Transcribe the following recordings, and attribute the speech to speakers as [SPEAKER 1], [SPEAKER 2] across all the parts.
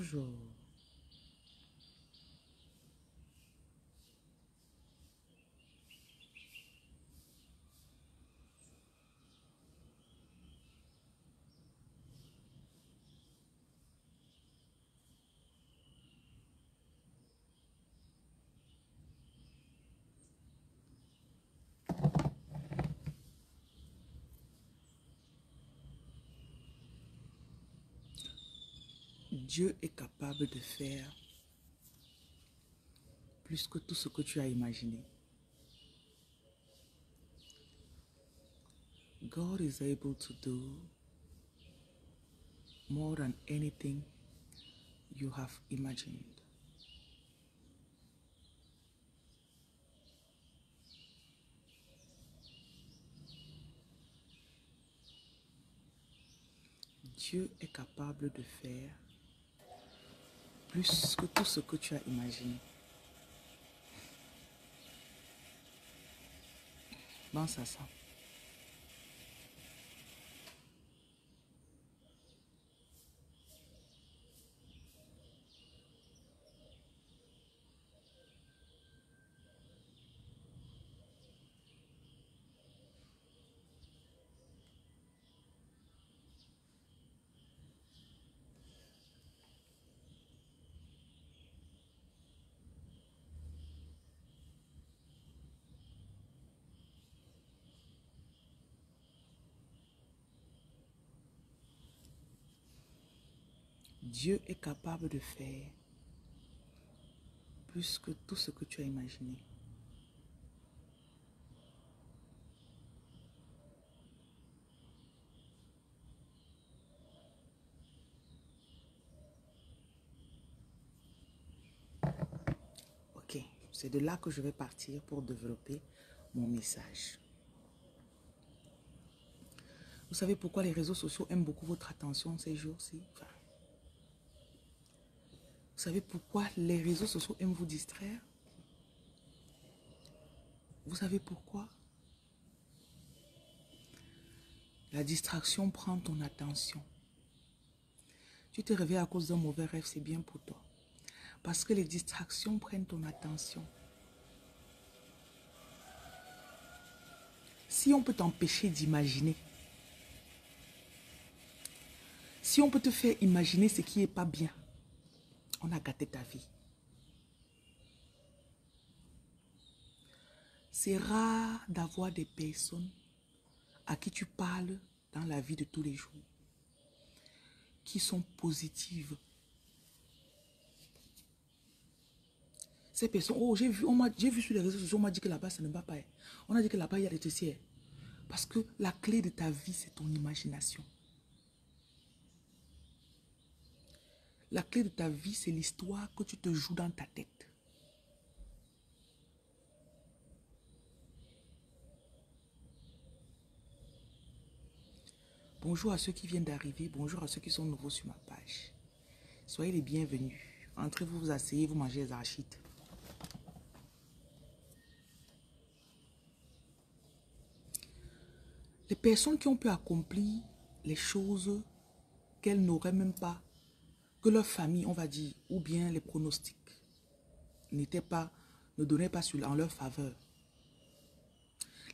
[SPEAKER 1] Bonjour. Dieu est capable de faire plus que tout ce que tu as imaginé. God is able to do more than anything you have imagined. Dieu est capable de faire plus que tout ce que tu as imaginé. Pense à ça. Dieu est capable de faire plus que tout ce que tu as imaginé. Ok, c'est de là que je vais partir pour développer mon message. Vous savez pourquoi les réseaux sociaux aiment beaucoup votre attention ces jours-ci? Vous savez pourquoi les réseaux sociaux aiment vous distraire? Vous savez pourquoi? La distraction prend ton attention. Tu te réveilles à cause d'un mauvais rêve, c'est bien pour toi. Parce que les distractions prennent ton attention. Si on peut t'empêcher d'imaginer, si on peut te faire imaginer ce qui n'est pas bien, on a gâté ta vie. C'est rare d'avoir des personnes à qui tu parles dans la vie de tous les jours, qui sont positives. Ces personnes, oh j'ai vu sur les réseaux sociaux, on m'a dit que là-bas ça ne va pas. On a dit que là-bas il y a des tessiers. Parce que la clé de ta vie, c'est ton imagination. La clé de ta vie, c'est l'histoire que tu te joues dans ta tête. Bonjour à ceux qui viennent d'arriver, bonjour à ceux qui sont nouveaux sur ma page. Soyez les bienvenus. Entrez-vous, vous asseyez, vous mangez les arachides. Les personnes qui ont pu accomplir les choses qu'elles n'auraient même pas, que leur famille, on va dire, ou bien les pronostics, ne donnaient pas en leur faveur.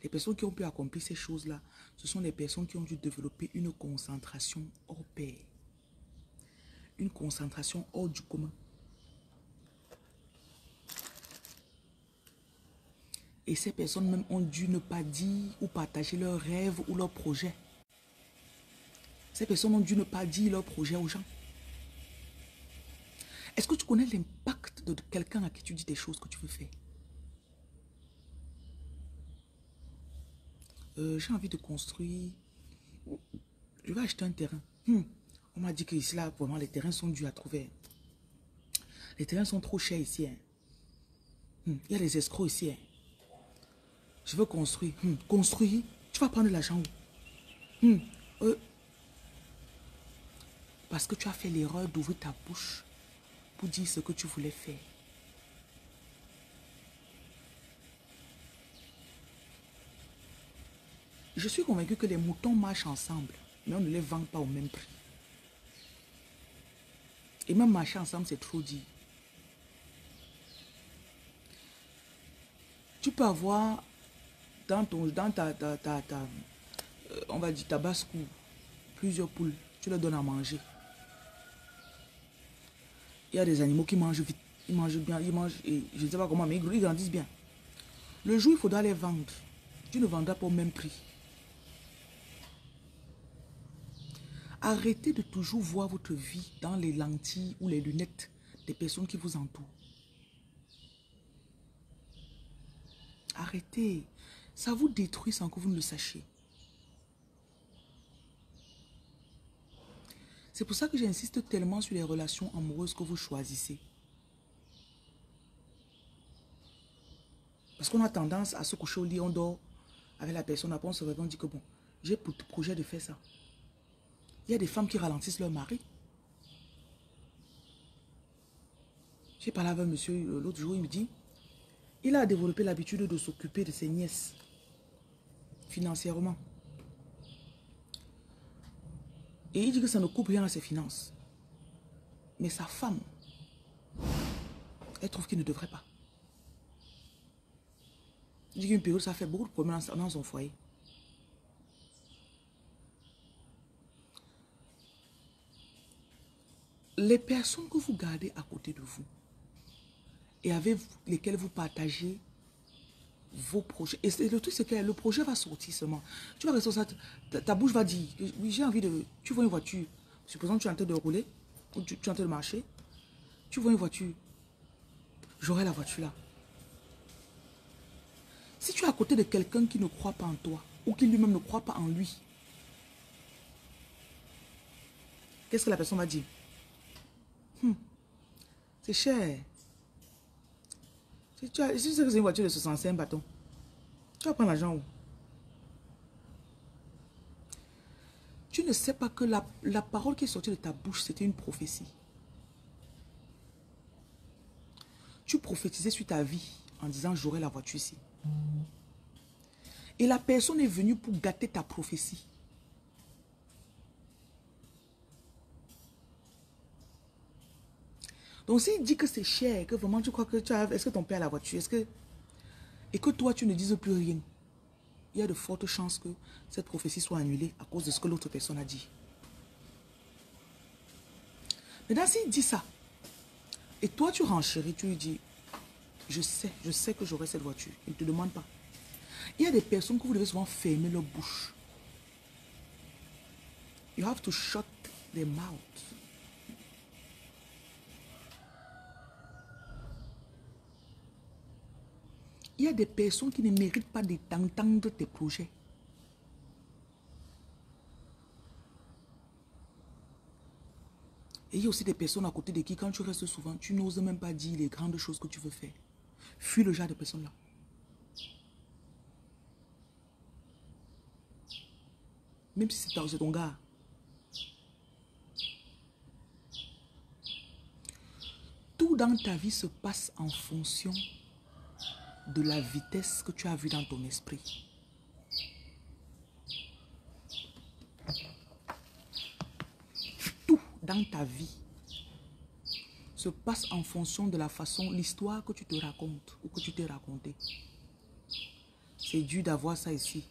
[SPEAKER 1] Les personnes qui ont pu accomplir ces choses-là, ce sont les personnes qui ont dû développer une concentration hors pair. Une concentration hors du commun. Et ces personnes même ont dû ne pas dire ou partager leurs rêves ou leurs projets. Ces personnes ont dû ne pas dire leurs projets aux gens. Est-ce que tu connais l'impact de quelqu'un à qui tu dis des choses que tu veux faire? J'ai envie de construire. Je vais acheter un terrain. On m'a dit que ici, là, vraiment, les terrains sont durs à trouver. Les terrains sont trop chers ici. Il y a des escrocs ici. Je veux construire. Construire? Tu vas prendre l'argent où? Parce que tu as fait l'erreur d'ouvrir ta bouche pour dire ce que tu voulais faire. Je suis convaincu que les moutons marchent ensemble, mais on ne les vend pas au même prix. Et même marcher ensemble, c'est trop dit. Tu peux avoir dans on va dire ta basse-cour, plusieurs poules. Tu leur donnes à manger. Il y a des animaux qui mangent vite. Ils mangent bien, ils mangent, et je ne sais pas comment, mais ils grandissent bien. Le jour où il faudra les vendre, tu ne vendras pas au même prix. Arrêtez de toujours voir votre vie dans les lentilles ou les lunettes des personnes qui vous entourent. Arrêtez. Ça vous détruit sans que vous ne le sachiez. C'est pour ça que j'insiste tellement sur les relations amoureuses que vous choisissez. Parce qu'on a tendance à se coucher au lit, on dort avec la personne, après on se réveille, on dit que bon, j'ai pour projet de faire ça. Il y a des femmes qui ralentissent leur mari. J'ai parlé avec un monsieur l'autre jour, il me dit, il a développé l'habitude de s'occuper de ses nièces financièrement. Et il dit que ça ne coupe rien à ses finances. Mais sa femme, elle trouve qu'il ne devrait pas. Il dit qu'une période, ça fait beaucoup de problèmes dans son foyer. Les personnes que vous gardez à côté de vous et avec lesquelles vous partagez vos projets. Et le truc, c'est que le projet va sortir seulement. Tu vas rester ça, ta bouche va dire, oui, j'ai envie de... Tu vois une voiture, supposons que tu es en train de rouler, ou tu es en train de marcher, tu vois une voiture, j'aurai la voiture là. Si tu es à côté de quelqu'un qui ne croit pas en toi, ou qui lui-même ne croit pas en lui, qu'est-ce que la personne va dire? C'est cher. Si tu sais que c'est une voiture de 65 bâtons, tu vas prendre l'argent où? Tu ne sais pas que la parole qui est sortie de ta bouche, c'était une prophétie. Tu prophétisais sur ta vie en disant j'aurai la voiture ici. Et la personne est venue pour gâter ta prophétie. Donc s'il dit que c'est cher, que vraiment tu crois que tu as... Est-ce que ton père a la voiture? Est-ce que... Et que toi tu ne dises plus rien. Il y a de fortes chances que cette prophétie soit annulée à cause de ce que l'autre personne a dit. Maintenant s'il dit ça, et toi tu renchéris, tu lui dis, je sais que j'aurai cette voiture. Il ne te demande pas. Il y a des personnes que vous devez souvent fermer leur bouche. You have to shut their mouth. Il y a des personnes qui ne méritent pas d'entendre tes projets. Et il y a aussi des personnes à côté de qui, quand tu restes souvent, tu n'oses même pas dire les grandes choses que tu veux faire. Fuis le genre de personnes-là. Même si c'est ton gars. Tout dans ta vie se passe en fonction de la vitesse que tu as vue dans ton esprit. Tout dans ta vie se passe en fonction de la façon, l'histoire que tu te racontes ou que tu t'es raconté. C'est dur d'avoir ça ici.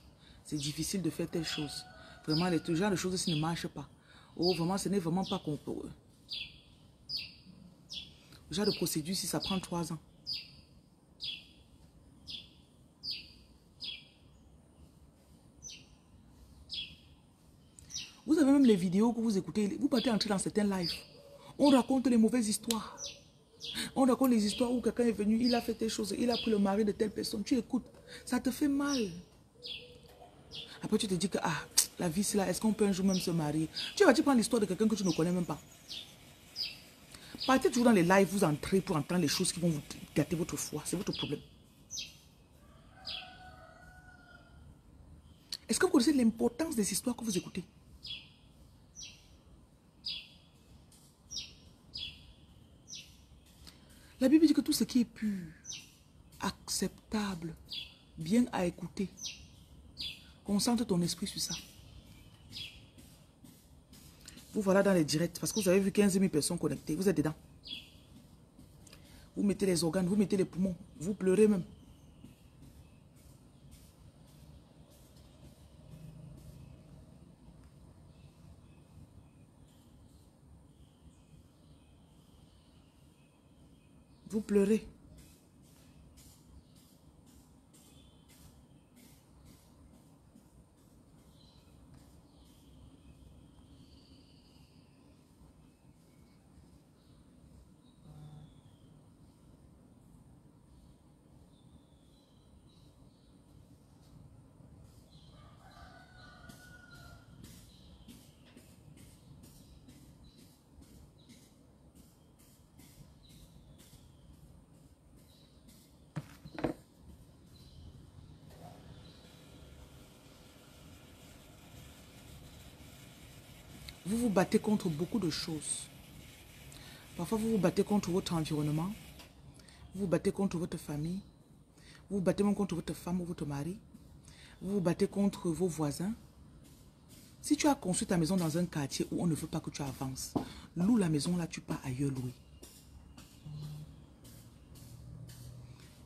[SPEAKER 1] C'est difficile de faire telle chose. Vraiment, ce genre de choses ici ne marchent pas. Oh, vraiment, ce n'est vraiment pas compris. Le genre de procédure ici, ça prend 3 ans. Vous avez même les vidéos que vous écoutez. Vous partez entrer dans certains lives. On raconte les mauvaises histoires. On raconte les histoires où quelqu'un est venu, il a fait telle chose, il a pris le mari de telle personne. Tu écoutes, ça te fait mal. Après, tu te dis que, ah, la vie, c'est là, est-ce qu'on peut un jour même se marier? Tu vas prendre l'histoire de quelqu'un que tu ne connais même pas. Partez toujours dans les lives, vous entrez pour entendre les choses qui vont vous gâter votre foi. C'est votre problème. Est-ce que vous connaissez l'importance des histoires que vous écoutez? La Bible dit que tout ce qui est pur, acceptable, bien à écouter, concentre ton esprit sur ça. Vous voilà dans les directs parce que vous avez vu 15 000 personnes connectées. Vous êtes dedans. Vous mettez les organes, vous mettez les poumons. Vous pleurez même. Vous pleurez. Vous vous battez contre beaucoup de choses. Parfois, vous vous battez contre votre environnement. Vous vous battez contre votre famille. Vous vous battez même contre votre femme ou votre mari. Vous vous battez contre vos voisins. Si tu as construit ta maison dans un quartier où on ne veut pas que tu avances, loue la maison là, tu pars ailleurs louer.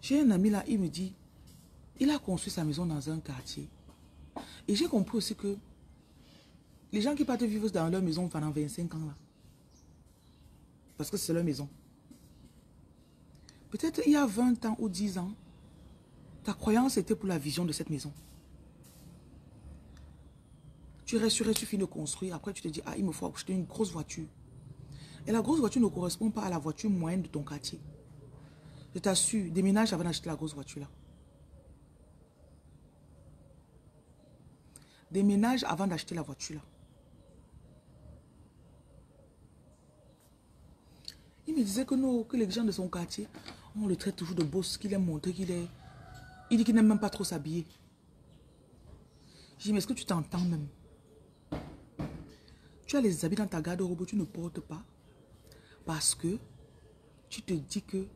[SPEAKER 1] J'ai un ami là, il me dit, il a construit sa maison dans un quartier. Et j'ai compris aussi que les gens qui partent vivre dans leur maison pendant 25 ans là, parce que c'est leur maison. Peut-être il y a 20 ans ou 10 ans, ta croyance était pour la vision de cette maison. Tu restes, tu finis de construire, après tu te dis, ah, il me faut acheter une grosse voiture. Et la grosse voiture ne correspond pas à la voiture moyenne de ton quartier. Je t'assure, déménage avant d'acheter la grosse voiture là. Déménage avant d'acheter la voiture là. Il me disait que, non, que les gens de son quartier, on le traite toujours de boss, qu'il aime montrer qu'il est... Il dit qu'il n'aime même pas trop s'habiller. Je dis, mais est-ce que tu t'entends même? Tu as les habits dans ta garde-robe, tu ne portes pas. Parce que tu te dis que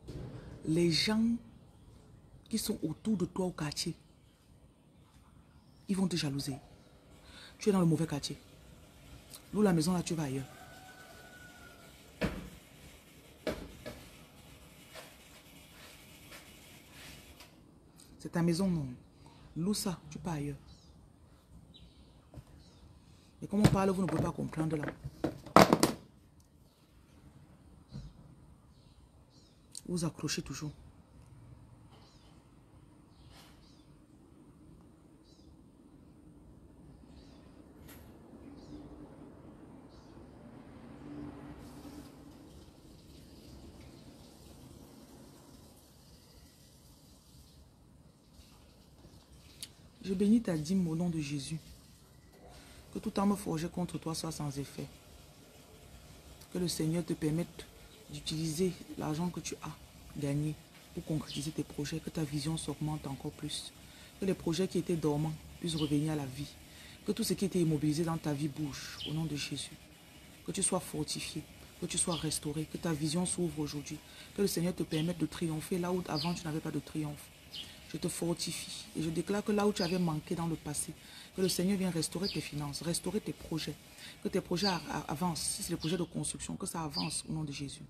[SPEAKER 1] les gens qui sont autour de toi au quartier, ils vont te jalouser. Tu es dans le mauvais quartier. Loue la maison là, tu vas ailleurs. C'est ta maison, non. Loue ça, tu pars ailleurs. Et comme on parle, vous ne pouvez pas comprendre là. Vous accrochez toujours. Je bénis ta dîme au nom de Jésus. Que tout arme forgé contre toi soit sans effet. Que le Seigneur te permette d'utiliser l'argent que tu as gagné pour concrétiser tes projets. Que ta vision s'augmente encore plus. Que les projets qui étaient dormants puissent revenir à la vie. Que tout ce qui était immobilisé dans ta vie bouge au nom de Jésus. Que tu sois fortifié, que tu sois restauré, que ta vision s'ouvre aujourd'hui. Que le Seigneur te permette de triompher là où avant tu n'avais pas de triomphe. Je te fortifie et je déclare que là où tu avais manqué dans le passé, que le Seigneur vienne restaurer tes finances, restaurer tes projets, que tes projets avancent. Si c'est des projets de construction, que ça avance au nom de Jésus.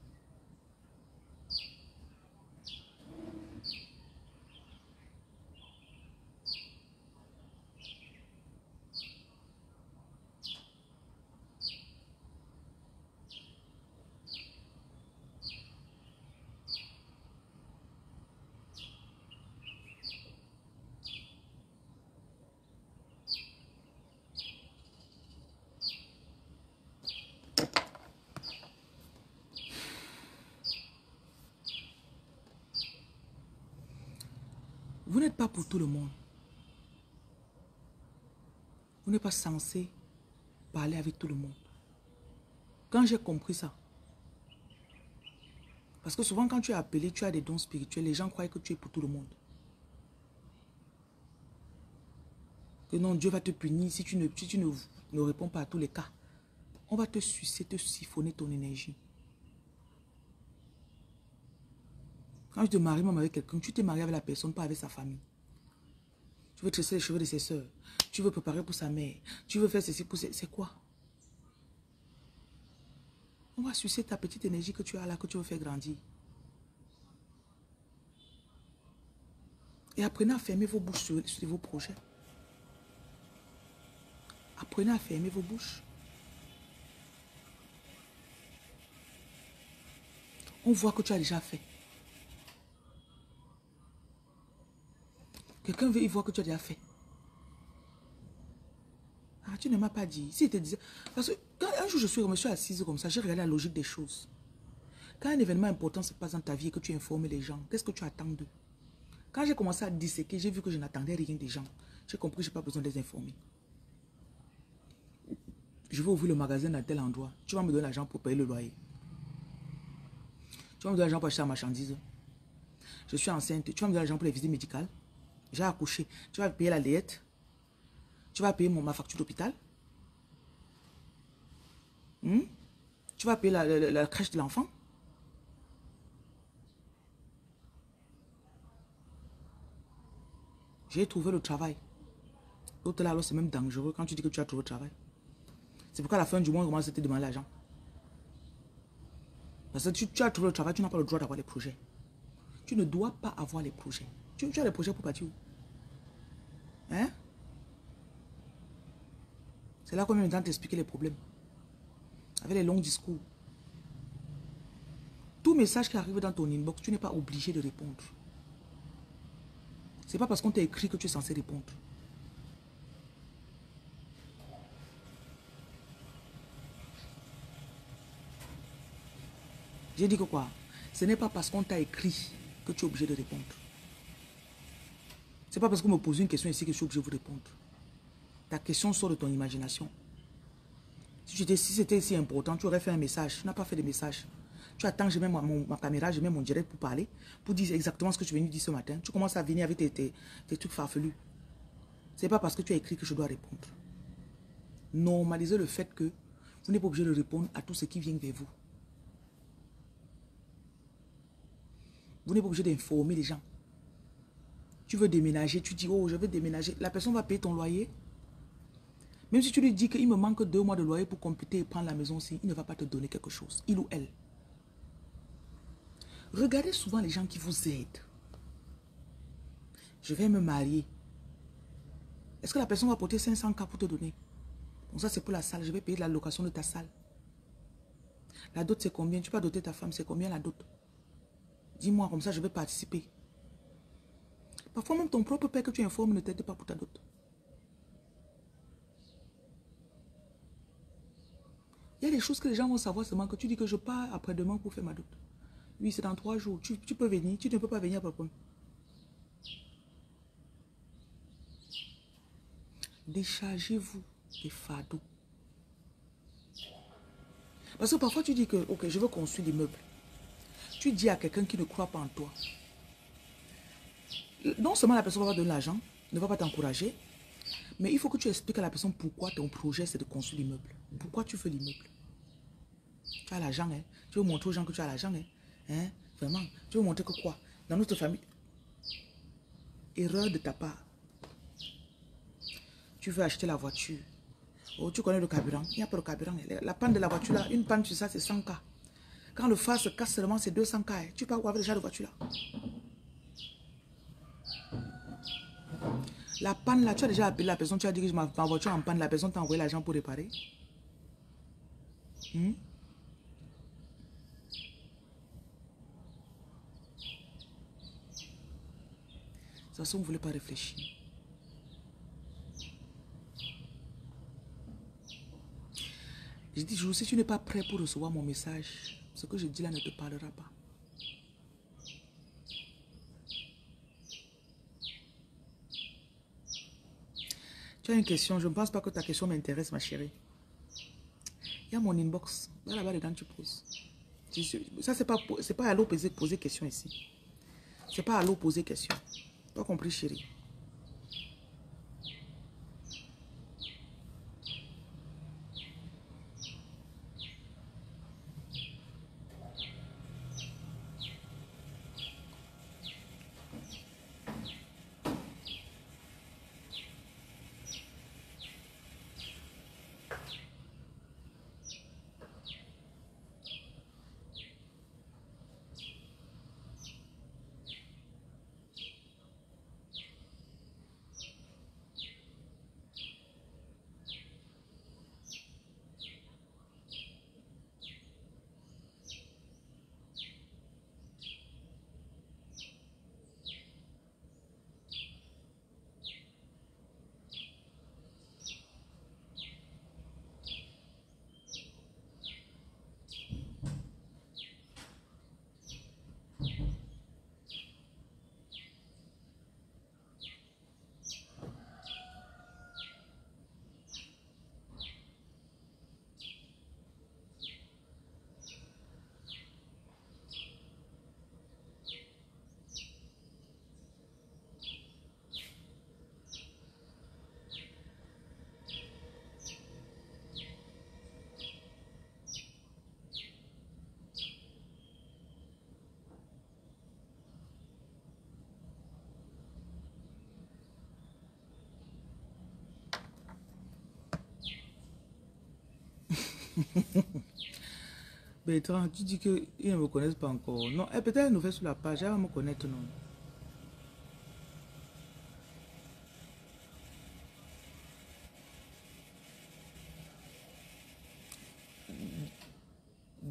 [SPEAKER 1] Vous n'êtes pas pour tout le monde. Vous n'êtes pas censé parler avec tout le monde. Quand j'ai compris ça, parce que souvent quand tu es appelé, tu as des dons spirituels, les gens croient que tu es pour tout le monde. Que non, Dieu va te punir si tu ne réponds pas à tous les cas. On va te sucer, te siphonner ton énergie. Quand je te marie même avec quelqu'un, tu t'es marié avec la personne, pas avec sa famille. Tu veux tresser les cheveux de ses soeurs. Tu veux préparer pour sa mère. Tu veux faire ceci pour ses... C'est quoi? On va sucer ta petite énergie que tu as là, que tu veux faire grandir. Et apprenez à fermer vos bouches sur vos projets. Apprenez à fermer vos bouches. On voit que tu as déjà fait. Quelqu'un veut y voir que tu as déjà fait. Ah, tu ne m'as pas dit. Si il te disait... Parce que quand un jour je me suis assise comme ça, j'ai regardé la logique des choses. Quand un événement important se passe dans ta vie et que tu informes les gens, qu'est-ce que tu attends d'eux? Quand j'ai commencé à disséquer, j'ai vu que je n'attendais rien des gens. J'ai compris que je n'ai pas besoin de les informer. Je vais ouvrir le magasin dans tel endroit. Tu vas me donner l'argent pour payer le loyer. Tu vas me donner l'argent pour acheter la marchandise. Je suis enceinte. Tu vas me donner l'argent pour les visites médicales. J'ai accouché. Tu vas payer la layette. Tu vas payer ma facture d'hôpital. Tu vas payer la crèche de l'enfant. J'ai trouvé le travail. L'autre là, c'est même dangereux quand tu dis que tu as trouvé le travail. C'est pourquoi à la fin du mois, on commence à te demander l'argent. Parce que tu as trouvé le travail, tu n'as pas le droit d'avoir les projets. Tu ne dois pas avoir les projets. Tu as les projets pour partir où? Hein? C'est là qu'on vient de t'expliquer les problèmes. Avec les longs discours. Tout message qui arrive dans ton inbox, tu n'es pas obligé de répondre. C'est pas parce qu'on t'a écrit que tu es censé répondre. J'ai dit que quoi? Ce n'est pas parce qu'on t'a écrit que tu es obligé de répondre. C'est pas parce qu'on me pose une question ici que je suis obligé de vous répondre. Ta question sort de ton imagination. Si c'était si important, tu aurais fait un message. Tu n'as pas fait de message. Tu attends, je mets ma caméra, je mets mon direct pour parler, pour dire exactement ce que tu es venu dire ce matin. Tu commences à venir avec tes trucs farfelus. Ce n'est pas parce que tu as écrit que je dois répondre. Normalisez le fait que vous n'êtes pas obligé de répondre à tout ce qui vient vers vous. Vous n'êtes pas obligé d'informer les gens. Tu veux déménager, tu dis, oh, je veux déménager. La personne va payer ton loyer. Même si tu lui dis qu'il me manque 2 mois de loyer pour compléter et prendre la maison aussi, il ne va pas te donner quelque chose, il ou elle. Regardez souvent les gens qui vous aident. Je vais me marier. Est-ce que la personne va porter 500K pour te donner? Bon, ça c'est pour la salle, je vais payer la location de ta salle. La dot c'est combien? Tu peux doter ta femme, c'est combien la dot? Dis-moi, comme ça je vais participer. Parfois même ton propre père que tu informes ne t'aide pas pour ta dot. Il y a des choses que les gens vont savoir seulement que tu dis que je pars après-demain pour faire ma dot. Oui, c'est dans 3 jours. Tu peux venir, tu ne peux pas venir après. Déchargez-vous des fardeaux. Parce que parfois tu dis que, ok, je veux construire l'immeuble. Tu dis à quelqu'un qui ne croit pas en toi. Non seulement la personne va pas donner l'argent, ne va pas t'encourager, mais il faut que tu expliques à la personne pourquoi ton projet c'est de construire l'immeuble. Pourquoi tu fais l'immeuble. Tu as l'argent, hein? Tu veux montrer aux gens que tu as l'argent, hein? Vraiment, tu veux montrer que quoi? Dans notre famille, erreur de ta part. Tu veux acheter la voiture. Oh, tu connais le carburant. Il n'y a pas de carburant. La panne de la voiture, là, une panne sur ça, c'est 100K. Quand le phare se casse seulement, c'est 200K. Hein. Tu pars où avec le genre de voiture là? La panne là, tu as déjà appelé la personne, tu as dit que ma voiture en panne, la personne t'a envoyé l'argent pour réparer. De toute façon, vous ne voulez pas réfléchir. Je dis toujours, si tu n'es pas prêt pour recevoir mon message, ce que je dis là ne te parlera pas. Tu as une question, je ne pense pas que ta question m'intéresse, ma chérie. Il y a mon inbox, là-bas dedans tu poses. Ça, c'est pas à l'eau poser question ici. C'est pas à l'eau poser question. Tu as compris, chérie? Bertrand, tu dis qu'ils ne me connaissent pas encore. Non, peut-être une nouvelle sur la page, elle va me connaître, non.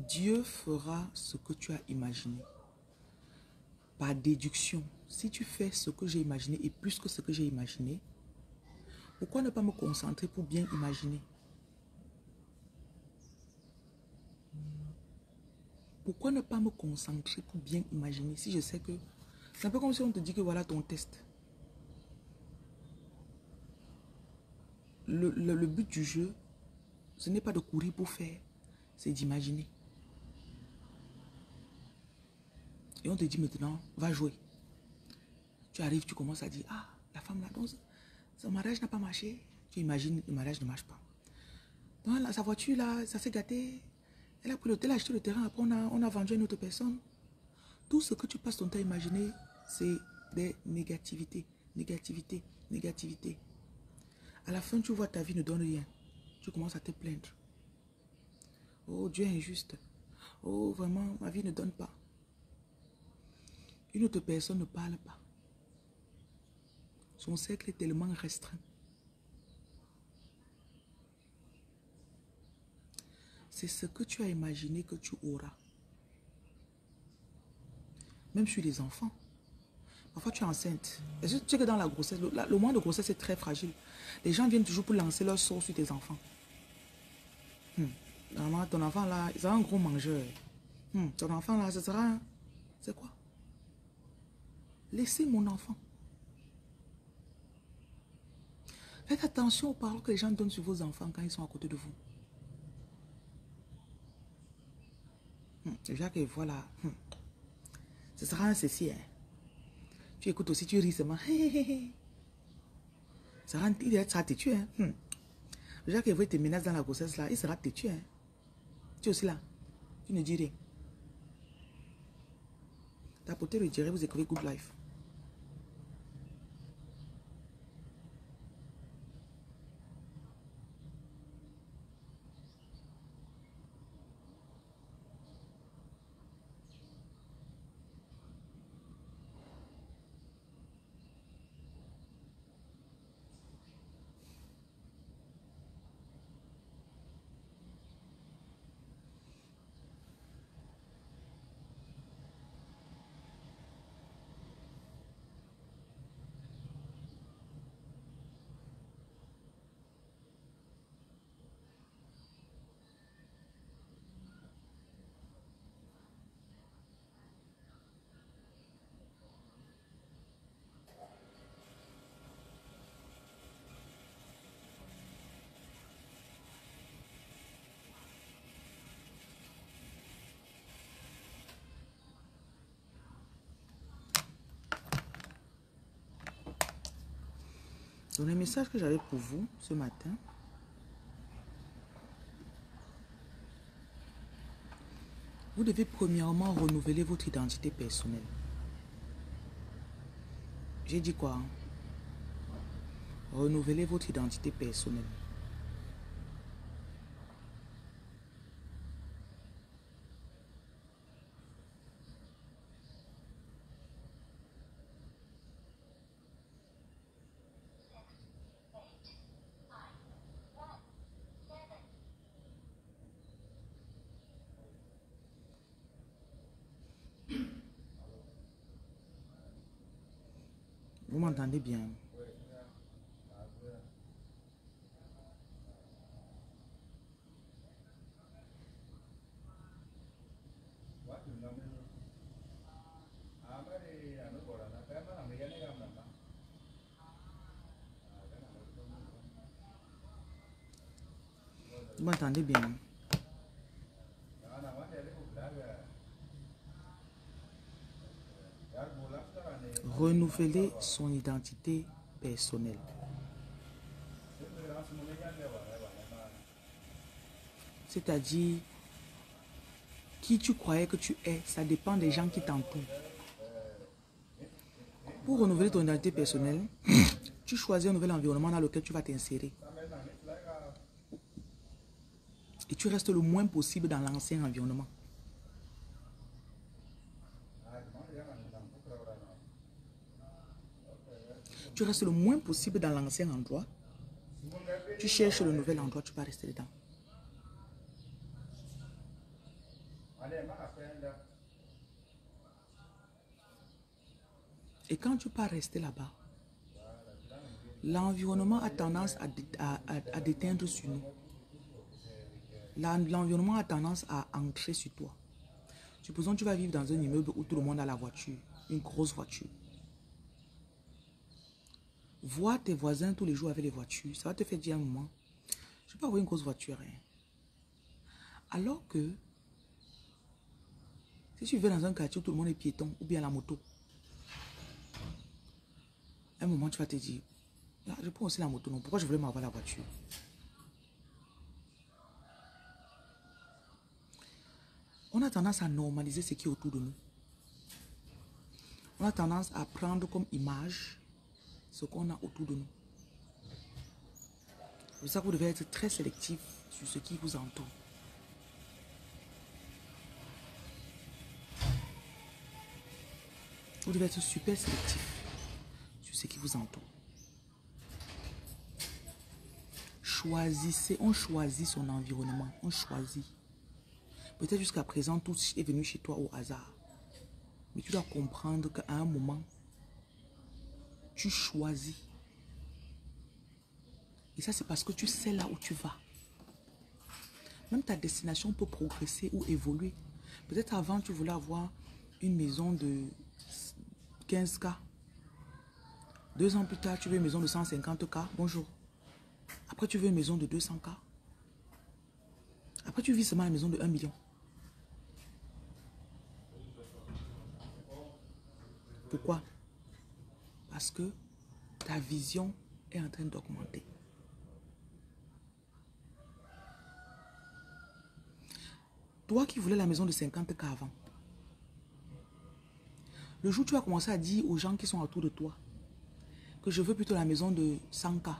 [SPEAKER 1] Dieu fera ce que tu as imaginé. Par déduction, si tu fais ce que j'ai imaginé et plus que ce que j'ai imaginé, pourquoi ne pas me concentrer pour bien imaginer? Pourquoi ne pas me concentrer pour bien imaginer si je sais que... C'est un peu comme si on te dit que voilà ton test. Le but du jeu, ce n'est pas de courir pour faire, c'est d'imaginer. Et on te dit maintenant, va jouer. Tu arrives, tu commences à dire, ah, la femme là, donc, son mariage n'a pas marché. Tu imagines, le mariage ne marche pas. Donc, là, sa voiture là, ça s'est gâté. Elle a pris l'hôtel, a acheté le terrain, après on a vendu à une autre personne. Tout ce que tu passes ton temps à imaginer, c'est des négativités, négativité, négativité. À la fin, tu vois ta vie ne donne rien. Tu commences à te plaindre. Oh, Dieu est injuste. Oh, vraiment, ma vie ne donne pas. Une autre personne ne parle pas. Son cercle est tellement restreint. C'est ce que tu as imaginé que tu auras. Même sur les enfants. Parfois, tu es enceinte. Et tu sais que dans la grossesse, le moment de grossesse est très fragile. Les gens viennent toujours pour lancer leur sort sur tes enfants. Normalement, ton enfant là, il sera un gros mangeur. Ton enfant là, ce sera... C'est quoi? Laissez mon enfant. Faites attention aux paroles que les gens donnent sur vos enfants quand ils sont à côté de vous. Jacques, voilà. Ce sera un ceci. Hein. Tu écoutes aussi, tu ris seulement. Il sera têtu. Hein. Jacques, il te menace dans la grossesse là, il sera têtu. Hein. Tu es aussi là. Tu ne dis rien. Tapotez le direct, vous écrivez Good Life. Donc, le message que j'avais pour vous ce matin, vous devez premièrement renouveler votre identité personnelle. J'ai dit quoi? Renouveler votre identité personnelle. Vous m'entendez bien? Vous m'entendez bien? Renouveler son identité personnelle. C'est-à-dire, qui tu croyais que tu es, ça dépend des gens qui t'entourent. Pour renouveler ton identité personnelle, tu choisis un nouvel environnement dans lequel tu vas t'insérer. Et tu restes le moins possible dans l'ancien environnement. Tu restes le moins possible dans l'ancien endroit. Tu cherches le nouvel endroit, tu vas rester dedans. Et quand tu pars rester là-bas, l'environnement a tendance à déteindre sur nous. L'environnement a tendance à entrer sur toi. Supposons que tu vas vivre dans un immeuble où tout le monde a la voiture, une grosse voiture. Voir tes voisins tous les jours avec les voitures, ça va te faire dire un moment, je ne vais pas avoir une grosse voiture. Hein. Alors que, si tu viens dans un quartier où tout le monde est piéton ou bien à la moto, à un moment tu vas te dire, là, je prends aussi la moto, non, pourquoi je voulais m'avoir la voiture? On a tendance à normaliser ce qui est autour de nous. On a tendance à prendre comme image ce qu'on a autour de nous. C'est pour ça que vous devez être très sélectif sur ce qui vous entoure. Vous devez être super sélectif sur ce qui vous entoure. Choisissez, on choisit son environnement, on choisit. Peut-être jusqu'à présent, tout est venu chez toi au hasard. Mais tu dois comprendre qu'à un moment, tu choisis. Et ça, c'est parce que tu sais là où tu vas. Même ta destination peut progresser ou évoluer. Peut-être avant, tu voulais avoir une maison de 15K. 2 ans plus tard, tu veux une maison de 150K. Bonjour. Après, tu veux une maison de 200K. Après, tu vis seulement la maison de 1 million. Pourquoi? Parce que ta vision est en train d'augmenter. Toi qui voulais la maison de 50K avant, le jour où tu vas commencer à dire aux gens qui sont autour de toi que je veux plutôt la maison de 100K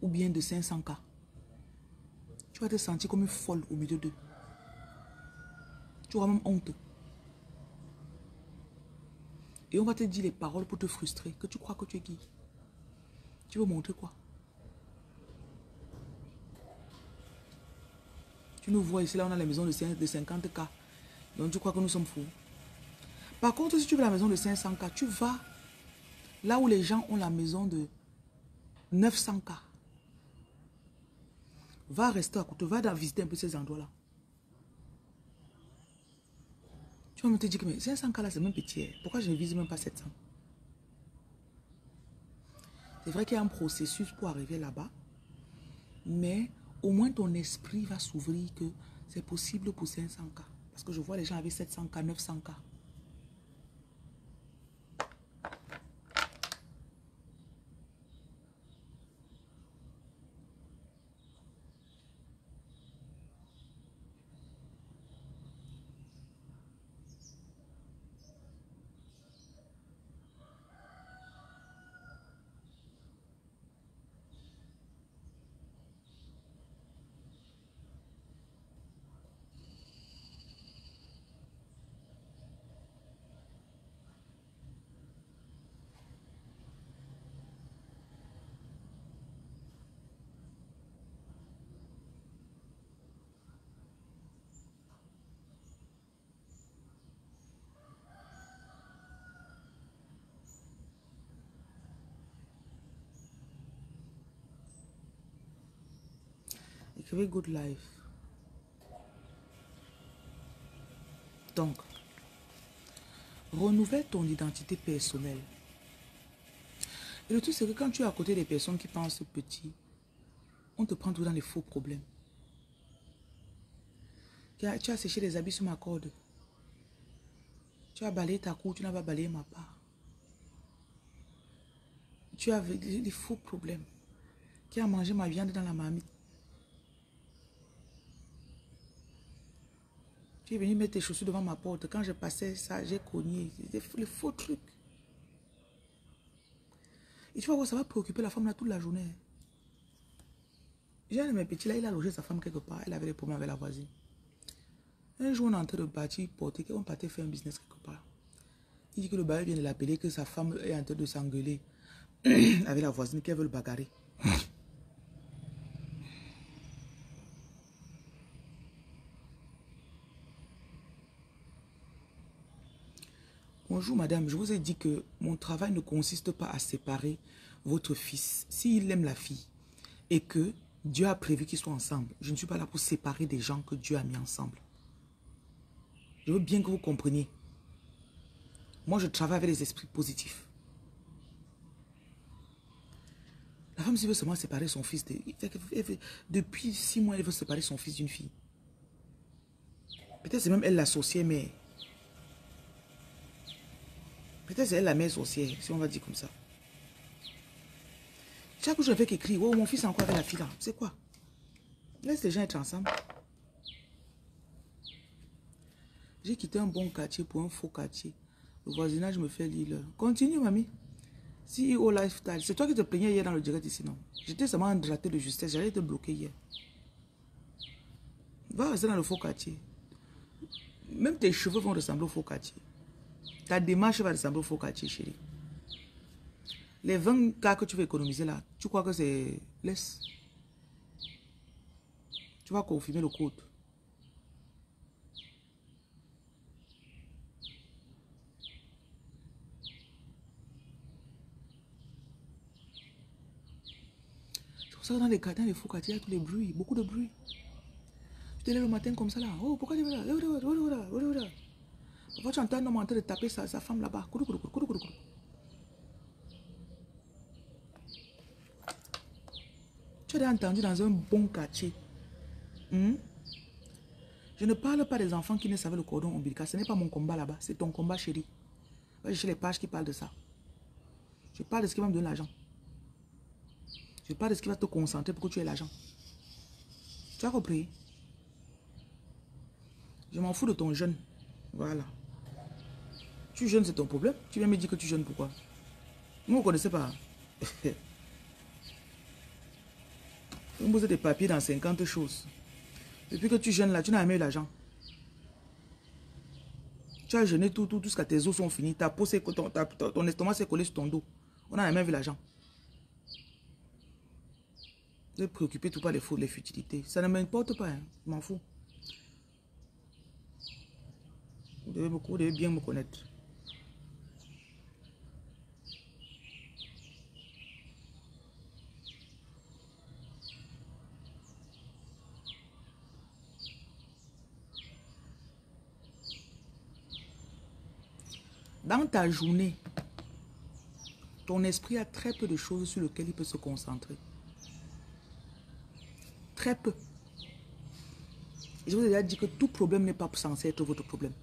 [SPEAKER 1] ou bien de 500K, tu vas te sentir comme une folle au milieu d'eux. Tu auras même honte. Et on va te dire les paroles pour te frustrer, que tu crois que tu es qui? Tu veux montrer quoi? Tu nous vois ici, là on a la maison de 50K. Donc tu crois que nous sommes fous? Par contre, si tu veux la maison de 500K, tu vas là où les gens ont la maison de 900K. Va rester à côté, va visiter un peu ces endroits-là. Tu vas me te dire que mais 500K là c'est même petit. Pourquoi je ne vise même pas 700? C'est vrai qu'il y a un processus pour arriver là-bas. Mais au moins ton esprit va s'ouvrir que c'est possible pour 500K. Parce que je vois les gens avec 700K, 900K. Écrivez good life. Donc, renouvelle ton identité personnelle. Et le truc, c'est que quand tu es à côté des personnes qui pensent petit, on te prend tout dans les faux problèmes. Tu as séché les habits sur ma corde. Tu as balayé ta cour, tu n'as pas balayé ma part. Tu as des faux problèmes. Qui a mangé ma viande dans la marmite. Tu es venu mettre tes chaussures devant ma porte. Quand je passais ça, j'ai cogné. Les faux trucs. Et tu vas voir, ça va préoccuper la femme là toute la journée. J'ai un de mes petits là, il a logé sa femme quelque part. Elle avait des problèmes avec la voisine. Un jour, on est en train de bâtir, porter, on partait faire un business quelque part. Il dit que le bailleur vient de l'appeler, que sa femme est en train de s'engueuler avec la voisine, qu'elle veut le bagarrer. Bonjour madame, je vous ai dit que mon travail ne consiste pas à séparer votre fils. S'il aime la fille et que Dieu a prévu qu'ils soient ensemble, je ne suis pas là pour séparer des gens que Dieu a mis ensemble. Je veux bien que vous compreniez. Moi, je travaille avec les esprits positifs. La femme, s'il veut seulement séparer son fils, depuis 6 mois, elle veut séparer son fils d'une fille. Peut-être c'est même elle l'associée, mais... Peut-être c'est elle la mère sorcière, si on va dire comme ça. Chaque jour, je fais qu'écrire, oh, mon fils est encore avec la fille là. C'est quoi? Laisse les gens être ensemble. J'ai quitté un bon quartier pour un faux quartier. Le voisinage me fait lire. Continue, mamie. CEO Lifestyle. C'est toi qui te plaignais hier dans le direct ici, non? J'étais seulement un raté de justesse. J'allais te bloquer hier. Va rester dans le faux quartier. Même tes cheveux vont ressembler au faux quartier. Ta démarche va ressembler au faux quartier, chérie. Les 20K que tu veux économiser là, tu crois que c'est... Laisse. Tu vas confirmer le code. C'est pour ça que dans les faux quartiers, il y a tous les bruits, beaucoup de bruit. Tu te lèves le matin comme ça là. Oh, pourquoi tu es là? Pourquoi tu entends un homme en train de taper sa femme là-bas? Tu as entendu dans un bon quartier. Je ne parle pas des enfants qui ne savaient le cordon ombilical. Ce n'est pas mon combat là-bas. C'est ton combat, chérie. Va chercher les pages qui parlent de ça. Je parle de ce qui va me donner l'argent. Je parle de ce qui va te concentrer pour que tu aies l'argent. Tu as compris? Je m'en fous de ton jeûne. Voilà. Tu jeûnes, c'est ton problème. Tu viens me dire que tu jeûnes pourquoi? Vous ne connaissez pas. Vous me posez des papiers dans 50 choses. Depuis que tu jeûnes là, tu n'as jamais eu l'argent. Tu as jeûné tout jusqu'à tes os sont finis. Ta peau, ton estomac s'est collé sur ton dos. On n'a jamais vu l'argent. Ne préoccupez tout pas les fautes, les futilités. Ça ne m'importe pas. Hein. Je m'en fous. Vous devez bien me connaître. Dans ta journée, ton esprit a très peu de choses sur lesquelles il peut se concentrer. Très peu. Et je vous ai déjà dit que tout problème n'est pas censé être votre problème.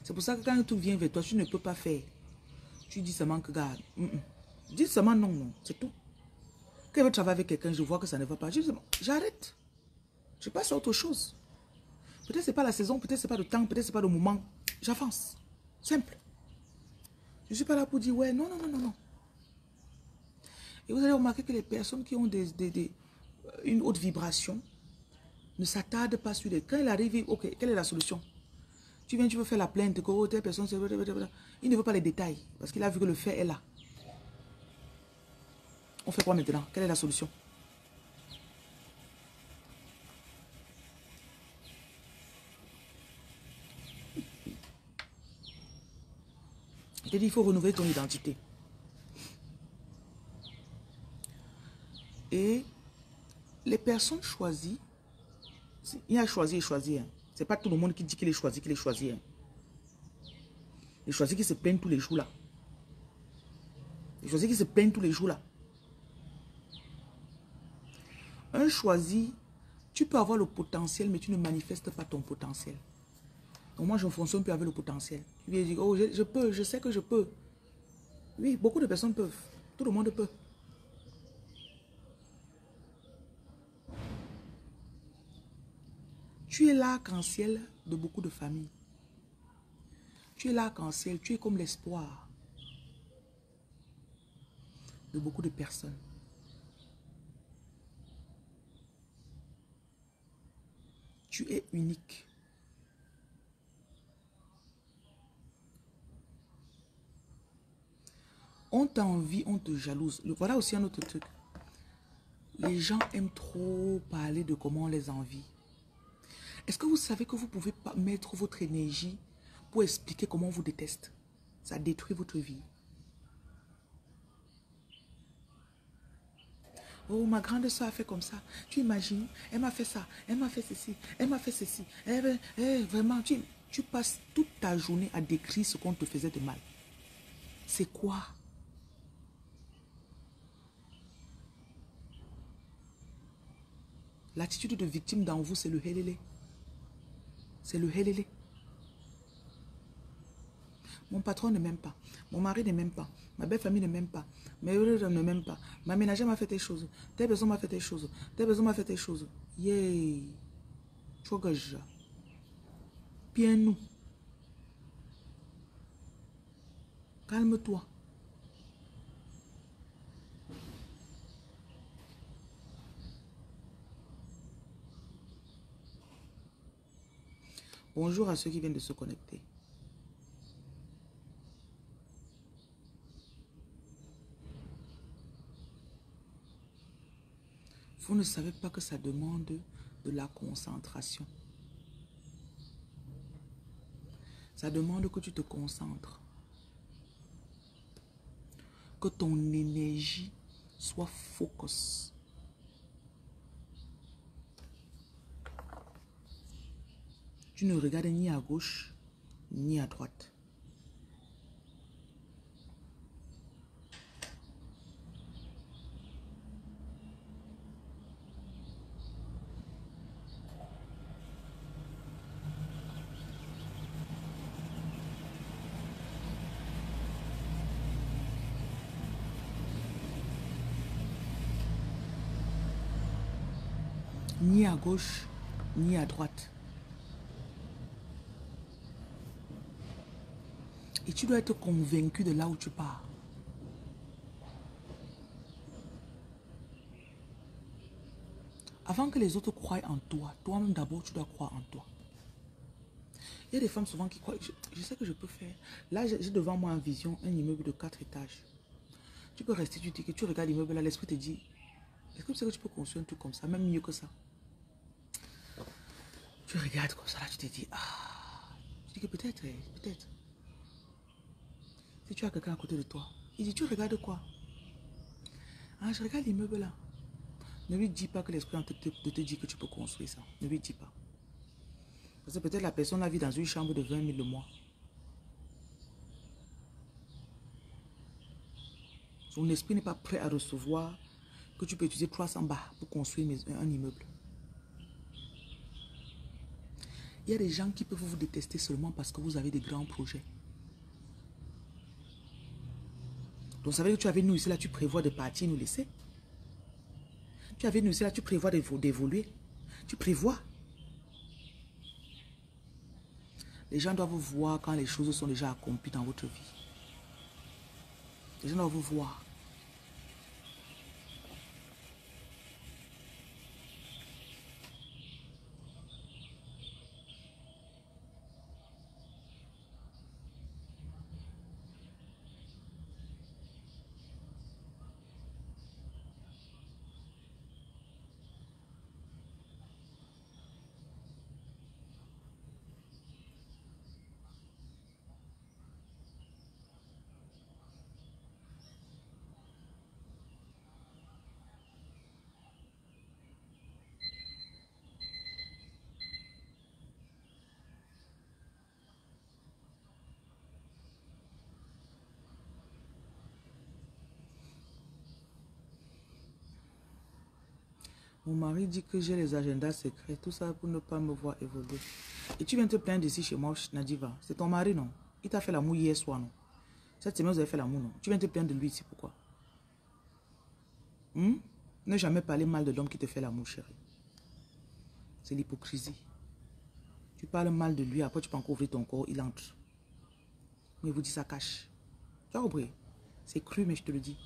[SPEAKER 1] C'est pour ça que quand tout vient vers toi, tu ne peux pas faire. Tu dis seulement que, regarde, dis seulement non, non, c'est tout. Quand je veux travailler avec quelqu'un, je vois que ça ne va pas. Je dis, j'arrête. Je passe à autre chose. Peut-être ce n'est pas la saison, peut-être ce n'est pas le temps, peut-être ce n'est pas le moment. J'avance. Simple. Je ne suis pas là pour dire, ouais, non, non, non, non, non. Et vous allez remarquer que les personnes qui ont une haute vibration ne s'attardent pas sur les... Quand il arrive, ok, quelle est la solution? Tu viens, tu veux faire la plainte, que oh, telle personne, il ne veut pas les détails, parce qu'il a vu que le fait est là. On fait quoi maintenant? Quelle est la solution? Je te dis, il faut renouveler ton identité. Et les personnes choisies, il y a choisi et choisi. Hein. Ce n'est pas tout le monde qui dit qu'il est choisi, qu'il est choisi. Hein. Les choisis qui se plaignent tous les jours là. Les choisis qui se plaignent tous les jours là. Un choisi, tu peux avoir le potentiel, mais tu ne manifestes pas ton potentiel. Donc moi, je ne fonctionne plus avec le potentiel. Tu viens dire, oh, je peux, je sais que je peux. Oui, beaucoup de personnes peuvent. Tout le monde peut. Tu es l'arc-en-ciel de beaucoup de familles. Tu es l'arc-en-ciel, tu es comme l'espoir de beaucoup de personnes. Tu es unique. On t'envie, on te jalouse. Voilà aussi un autre truc. Les gens aiment trop parler de comment on les envie. Est-ce que vous savez que vous ne pouvez pas mettre votre énergie pour expliquer comment on vous déteste? Ça détruit votre vie. Oh, ma grande soeur a fait comme ça. Tu imagines? Elle m'a fait ça. Elle m'a fait ceci. Elle m'a fait ceci. Vraiment, tu passes toute ta journée à décrire ce qu'on te faisait de mal. C'est quoi? L'attitude de victime dans vous, c'est le hélélé. C'est le hélélé. Mon patron ne m'aime pas. Mon mari ne m'aime pas. Ma belle famille ne m'aime pas. Mes heureux ne m'aiment pas. Ma ménagère m'a fait des choses. Telle personne m'a fait des choses. Telle personne m'a fait des choses. Yeah. Chogaja. Bien nous. Calme-toi. Bonjour à ceux qui viennent de se connecter. Vous ne savez pas que ça demande de la concentration. Ça demande que tu te concentres. Que ton énergie soit focus. Tu ne regardes ni à gauche, ni à droite. Ni à gauche, ni à droite. Et tu dois être convaincu de là où tu pars. Avant que les autres croient en toi, toi-même d'abord, tu dois croire en toi. Il y a des femmes souvent qui croient, je sais que je peux faire. Là, j'ai devant moi en vision un immeuble de 4 étages. Tu peux rester, tu dis que tu regardes l'immeuble là, l'esprit te dit, est-ce que tu sais que tu peux construire un truc comme ça, même mieux que ça? Tu regardes comme ça, là, tu te dis, ah, tu dis que peut-être, peut-être. Si tu as quelqu'un à côté de toi, il dit, tu regardes quoi? Ah, je regarde l'immeuble là. Ne lui dis pas que l'esprit en te dit que tu peux construire ça. Ne lui dis pas. Parce que peut-être la personne la vit dans une chambre de 20 000 le mois. Son esprit n'est pas prêt à recevoir que tu peux utiliser 300 bahts pour construire un immeuble. Il y a des gens qui peuvent vous détester seulement parce que vous avez des grands projets. Donc ça veut dire que tu avais nous ici là, tu prévois de partir, nous laisser. Tu avais nous ici là, tu prévois d'évoluer. Tu prévois. Les gens doivent vous voir quand les choses sont déjà accomplies dans votre vie. Les gens doivent vous voir. Mon mari dit que j'ai les agendas secrets, tout ça pour ne pas me voir évoluer. Et tu viens te plaindre ici chez moi, Nadiva. C'est ton mari, non? Il t'a fait l'amour hier soir, non? Cette semaine, vous avez fait l'amour, non? Tu viens te plaindre de lui ici, pourquoi? Ne jamais parler mal de l'homme qui te fait l'amour, chérie. C'est l'hypocrisie. Tu parles mal de lui, après tu peux encore ouvrir ton corps, il entre. Mais il vous dit ça cache. Tu as compris? C'est cru, mais je te le dis.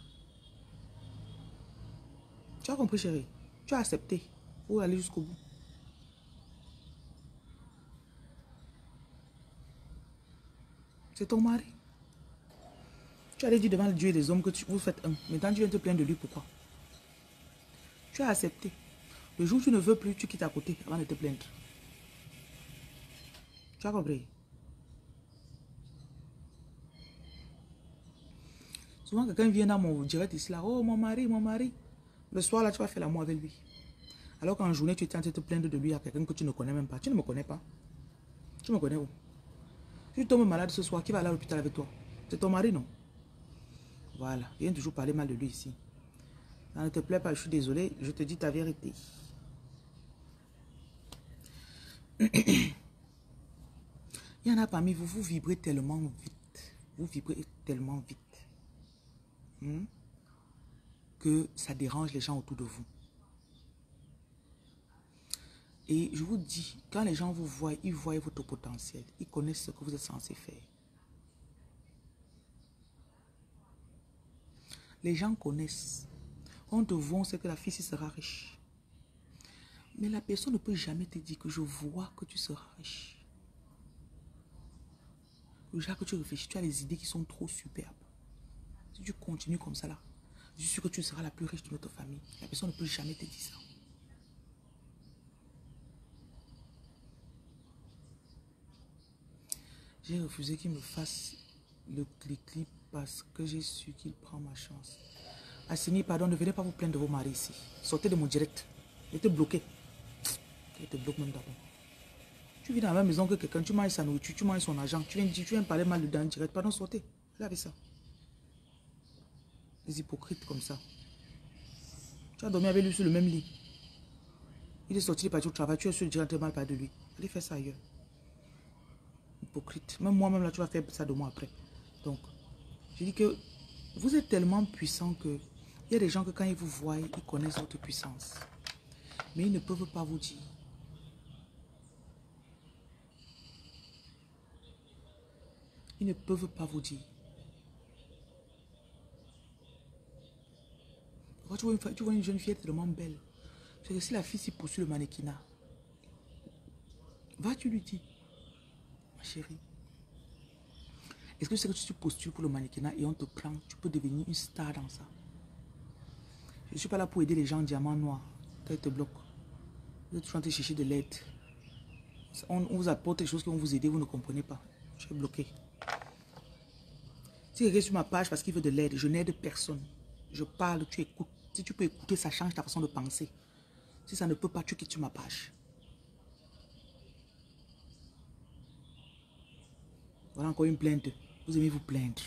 [SPEAKER 1] Tu as compris, chérie? Tu as accepté. Faut aller jusqu'au bout. C'est ton mari. Tu allais dire devant le Dieu et les hommes que vous faites un. Maintenant, tu viens te plaindre de lui. Pourquoi? Tu as accepté. Le jour où tu ne veux plus, tu quittes à côté avant de te plaindre. Tu as compris? Souvent, quelqu'un vient dans mon direct ici, là. Oh, mon mari, mon mari. Le soir, là, tu vas faire l'amour avec lui. Alors qu'en journée, tu es en train de te plaindre de lui à quelqu'un que tu ne connais même pas. Tu ne me connais pas. Tu me connais où? Si tu tombes malade ce soir, qui va aller à l'hôpital avec toi? C'est ton mari, non? Voilà. Viens toujours parler mal de lui ici. Ça ne te plaît pas, je suis désolé. Je te dis ta vérité. Il y en a parmi vous, vous vibrez tellement vite. Vous vibrez tellement vite. Que ça dérange les gens autour de vous. Et je vous dis, quand les gens vous voient, ils voient votre potentiel. Ils connaissent ce que vous êtes censé faire. Les gens connaissent. On te voit, on sait que la fille sera riche. Mais la personne ne peut jamais te dire que je vois que tu seras riche. Le jour que tu réfléchis, tu as des idées qui sont trop superbes. Si tu continues comme ça là, je suis sûr que tu seras la plus riche de notre famille. La personne ne peut jamais te dire ça. J'ai refusé qu'il me fasse le clic-clic parce que j'ai su qu'il prend ma chance. Assini, pardon, ne venez pas vous plaindre de vos maris ici. Sortez de mon direct. Il était bloqué. Il te bloque même d'abord. Tu vis dans la même maison que quelqu'un, tu manges sa nourriture, tu manges son argent, tu viens parler mal dedans en direct. Pardon, sortez. Allez avec ça. Les hypocrites comme ça. Tu as dormi avec lui sur le même lit. Il est sorti, il est parti au travail, tu es sûr de dire mal parler de lui. Allez faire ça ailleurs. Hypocrite. Même moi-même là, tu vas faire ça de moi après. Donc, je dis que vous êtes tellement puissant que il y a des gens que quand ils vous voient, ils connaissent votre puissance. Mais ils ne peuvent pas vous dire. Ils ne peuvent pas vous dire. Quand tu vois une jeune fille tellement belle, c'est que si la fille s'y poursuit le mannequinat, vas-tu lui dire, ma chérie, est-ce que tu sais que tu postules pour le mannequinat et on te prend, tu peux devenir une star dans ça? Je ne suis pas là pour aider les gens en diamant noir. Quand ils te bloquent, vous êtes toujours en train de chercher de l'aide. On vous apporte des choses qui vont vous aider, vous ne comprenez pas. Je suis bloqué. Si quelqu'un est sur ma page parce qu'il veut de l'aide, je n'aide personne. Je parle, tu écoutes. Si tu peux écouter, ça change ta façon de penser. Si ça ne peut pas, tu quittes sur ma page. Voilà encore une plainte. Vous aimez vous plaindre.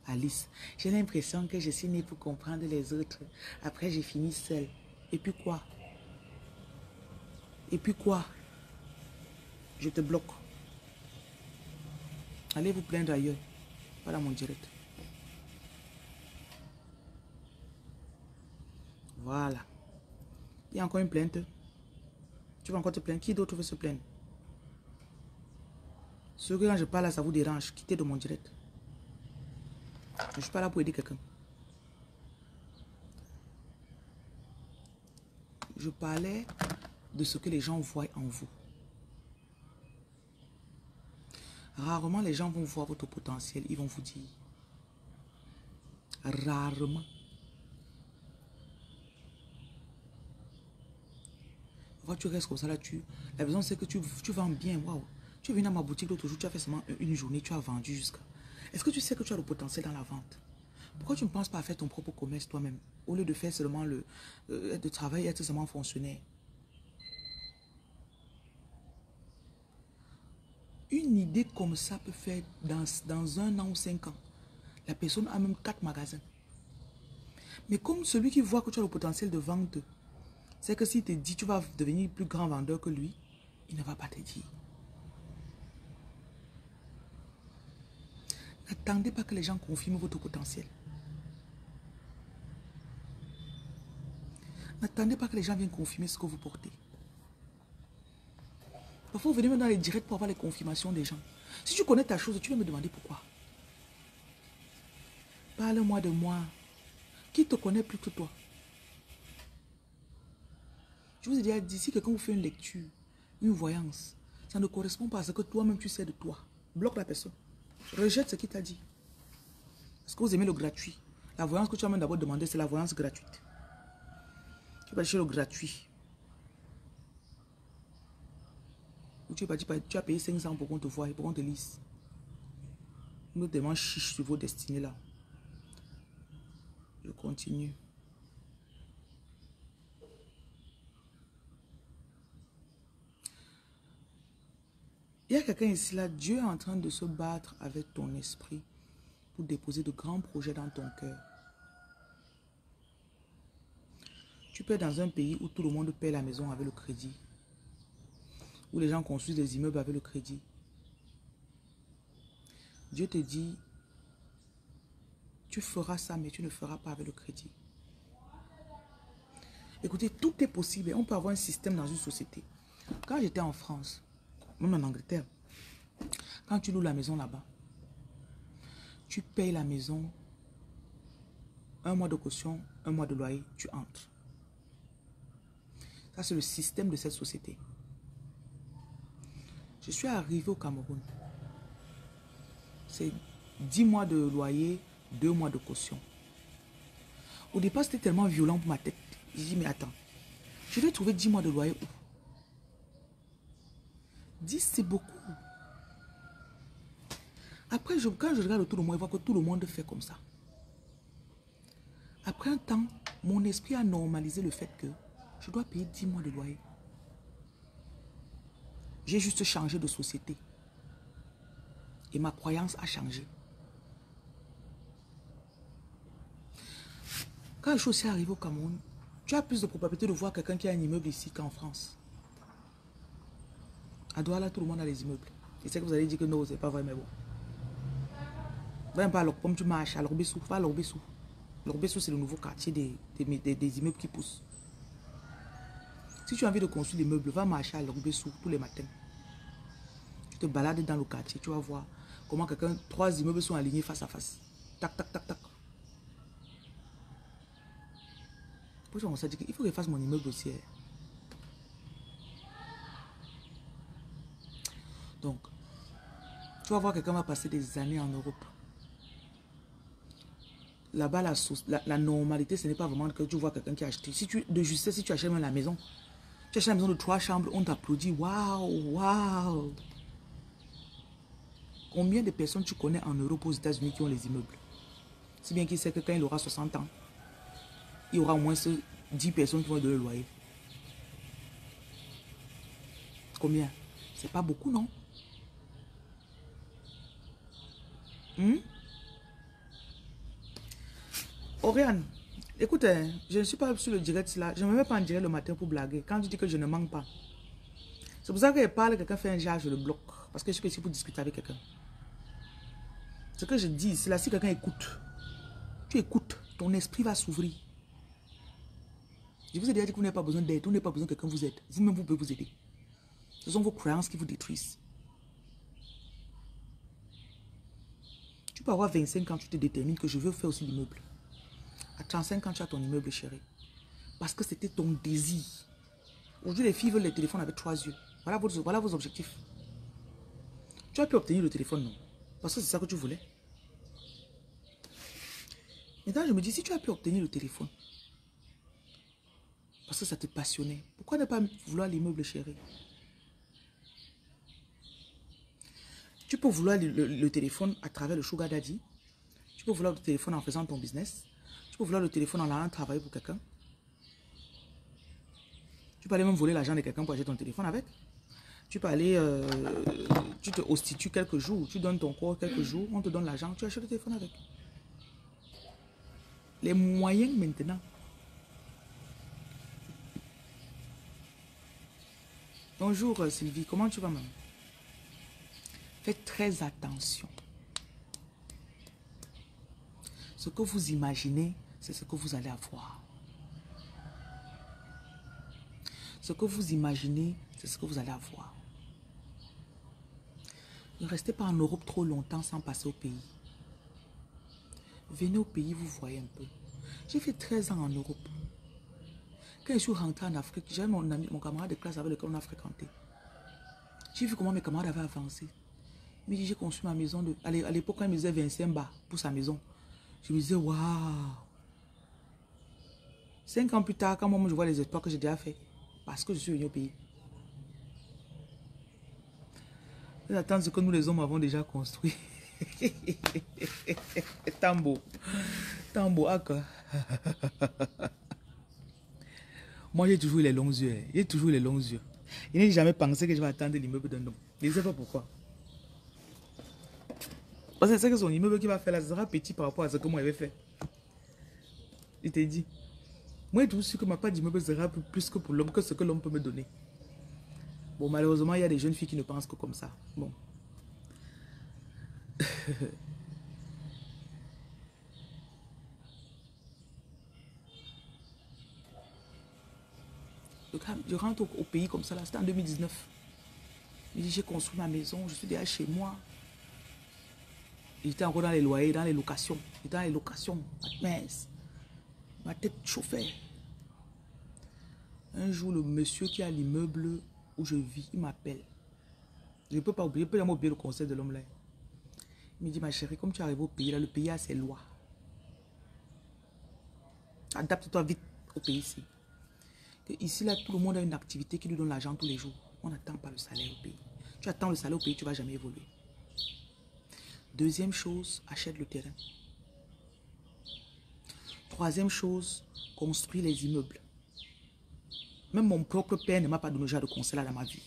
[SPEAKER 1] Alice, j'ai l'impression que je suis née pour comprendre les autres. Après, j'ai fini seule. Et puis quoi? Et puis quoi? Je te bloque. Allez vous plaindre ailleurs. Pas dans mon direct. Voilà. Il y a encore une plainte. Tu vas encore te plaindre. Qui d'autre veut se plaindre? Ceux que quand je parle là, ça vous dérange. Quittez de mon direct. Je ne suis pas là pour aider quelqu'un. Je parlais de ce que les gens voient en vous. Rarement les gens vont voir votre potentiel. Ils vont vous dire. Rarement. Quand tu restes comme ça là, la raison c'est que tu vends bien. Waouh. Tu es venu dans ma boutique l'autre jour, tu as fait seulement une journée, tu as vendu jusqu'à. Est-ce que tu sais que tu as le potentiel dans la vente? Pourquoi tu ne penses pas à faire ton propre commerce toi-même au lieu de faire seulement de travailler, être seulement fonctionnaire? Une idée comme ça peut faire dans 1 an ou 5 ans. La personne a même 4 magasins. Mais comme celui qui voit que tu as le potentiel de vente, c'est que s'il te dit tu vas devenir plus grand vendeur que lui, il ne va pas te dire. N'attendez pas que les gens confirment votre potentiel. N'attendez pas que les gens viennent confirmer ce que vous portez. Parfois, vous venez même dans les directs pour avoir les confirmations des gens. Si tu connais ta chose, tu vas me demander pourquoi. Parle-moi de moi. Qui te connaît plus que toi? Je vous ai déjà dit, si quelqu'un vous fait une lecture, une voyance, ça ne correspond pas à ce que toi-même tu sais de toi. Bloque la personne. Rejette ce qu'il t'a dit. Est-ce que vous aimez le gratuit? La voyance que tu as même d'abord demandé, c'est la voyance gratuite. Tu vas chercher le gratuit. Ou tu as payé 500 pour qu'on te voie et pour qu'on te lise. Nous demandons chiche sur vos destinées là. Je continue. Il y a quelqu'un ici là, Dieu est en train de se battre avec ton esprit pour déposer de grands projets dans ton cœur. Tu peux être dans un pays où tout le monde paie la maison avec le crédit. Où les gens construisent des immeubles avec le crédit. Dieu te dit, tu feras ça, mais tu ne feras pas avec le crédit. Écoutez, tout est possible. On peut avoir un système dans une société. Quand j'étais en France, même en Angleterre, quand tu loues la maison là-bas, tu payes la maison, un mois de caution, un mois de loyer, tu entres. Ça, c'est le système de cette société. Je suis arrivé au Cameroun. C'est 10 mois de loyer, 2 mois de caution. Au départ, c'était tellement violent pour ma tête. J'ai dit, mais attends, je vais trouver 10 mois de loyer où? 10, c'est beaucoup. Après, quand je regarde autour de moi, je vois que tout le monde fait comme ça. Après un temps, mon esprit a normalisé le fait que je dois payer 10 mois de loyer. J'ai juste changé de société. Et ma croyance a changé. Quand je suis aussi arrivé au Cameroun, tu as plus de probabilité de voir quelqu'un qui a un immeuble ici qu'en France. À Douala, tout le monde a des immeubles. Je sais que vous allez dire que non, c'est pas vrai, mais bon. Va un peu à Lopom, tu marches à Lorbessou. Va à Lorbessou. Lorbessou, c'est le nouveau quartier des immeubles qui poussent. Si tu as envie de construire l'immeuble, va marcher à Lorbessou tous les matins. Tu te balades dans le quartier, tu vas voir comment 3 immeubles sont alignés face à face. Tac, tac, tac, tac. Pour ça, on s'est dit qu'il faut que je fasse mon immeuble aussi. Donc, tu vas voir quelqu'un va passer des années en Europe. Là-bas, la normalité, ce n'est pas vraiment que tu vois quelqu'un qui a acheté. De justesse, si tu achètes même la maison, tu achètes la maison de 3 chambres, on t'applaudit. Waouh, waouh. Combien de personnes tu connais en Europe, aux États-Unis, qui ont les immeubles? Si bien qu'il sait que quand il aura 60 ans, il y aura au moins 10 personnes qui vont donner le loyer. Combien? C'est pas beaucoup, non? Oriane, écoute, je ne suis pas sur le direct là. Je ne me mets pas en direct le matin pour blaguer. Quand tu dis que je ne manque pas. C'est pour ça que je parle, quelqu'un fait un genre, je le bloque. Parce que je suis ici pour discuter avec quelqu'un. Ce que je dis, c'est là, si quelqu'un écoute, tu écoutes, ton esprit va s'ouvrir. Je vous ai déjà dit que vous n'avez pas besoin d'aide, vous n'avez pas besoin que quelqu'un vous aide. Vous-même, vous pouvez vous aider. Ce sont vos croyances qui vous détruisent. Tu peux avoir 25 ans, tu te détermines que je veux faire aussi l'immeuble. À 35 ans, tu as ton immeuble, chéri. Parce que c'était ton désir. Aujourd'hui, les filles veulent les téléphones avec 3 yeux. Voilà vos objectifs. Tu as pu obtenir le téléphone, non? Parce que c'est ça que tu voulais. Maintenant, je me dis, si tu as pu obtenir le téléphone, parce que ça te passionnait, pourquoi ne pas vouloir l'immeuble, chéri? Tu peux vouloir le téléphone à travers le sugar daddy. Tu peux vouloir le téléphone en faisant ton business. Tu peux vouloir le téléphone en allant travailler pour quelqu'un. Tu peux aller même voler l'argent de quelqu'un pour acheter ton téléphone avec. Tu peux aller, tu te hostitues quelques jours, tu donnes ton corps quelques jours, on te donne l'argent, tu achètes le téléphone avec. Les moyens maintenant. Bonjour Sylvie, comment tu vas, maman? Faites très attention. Ce que vous imaginez, c'est ce que vous allez avoir. Ce que vous imaginez, c'est ce que vous allez avoir. Ne restez pas en Europe trop longtemps sans passer au pays. Venez au pays, vous voyez un peu. J'ai fait 13 ans en Europe. Quand je suis rentré en Afrique, j'avais mon camarade de classe avec lequel on a fréquenté. J'ai vu comment mes camarades avaient avancé. Il me dit, j'ai construit ma maison. À l'époque, quand il me disait 25 bas pour sa maison, je me disais, waouh. 5 ans plus tard, quand moi je vois les exploits que j'ai déjà fait, parce que je suis venu au pays. Attends ce que nous les hommes avons déjà construit. Tambo. Tambo, ah quoi. Moi j'ai toujours eu les longs yeux. J'ai toujours eu les longs yeux. Je n'ai jamais pensé que je vais attendre l'immeuble d'un homme. Je ne sais pas pourquoi. Parce que c'est que son immeuble qui va faire là, ça sera petit par rapport à ce que moi j'avais fait. Il t'a dit. Moi, j'ai toujours su que ma part d'immeuble sera plus que pour l'homme, que ce que l'homme peut me donner. Bon, malheureusement, il y a des jeunes filles qui ne pensent que comme ça. Bon. Je rentre au pays comme ça, là, c'était en 2019. Je dis, j'ai construit ma maison, je suis déjà chez moi. J'étais encore dans les loyers, dans les locations. J'étais dans les locations. Mince. Ma tête chauffait. Un jour, le monsieur qui a l'immeuble où je vis, il m'appelle. Je ne peux pas oublier, je peux jamais oublier le conseil de l'homme là. Il me dit, ma chérie, comme tu arrives au pays, là, le pays a ses lois. Adapte-toi vite au pays ici. Ici, là, tout le monde a une activité qui lui donne l'argent tous les jours. On n'attend pas le salaire au pays. Tu attends le salaire au pays, tu ne vas jamais évoluer. Deuxième chose, achète le terrain. Troisième chose, construis les immeubles. Même mon propre père ne m'a pas donné ce genre de conseil là dans ma vie.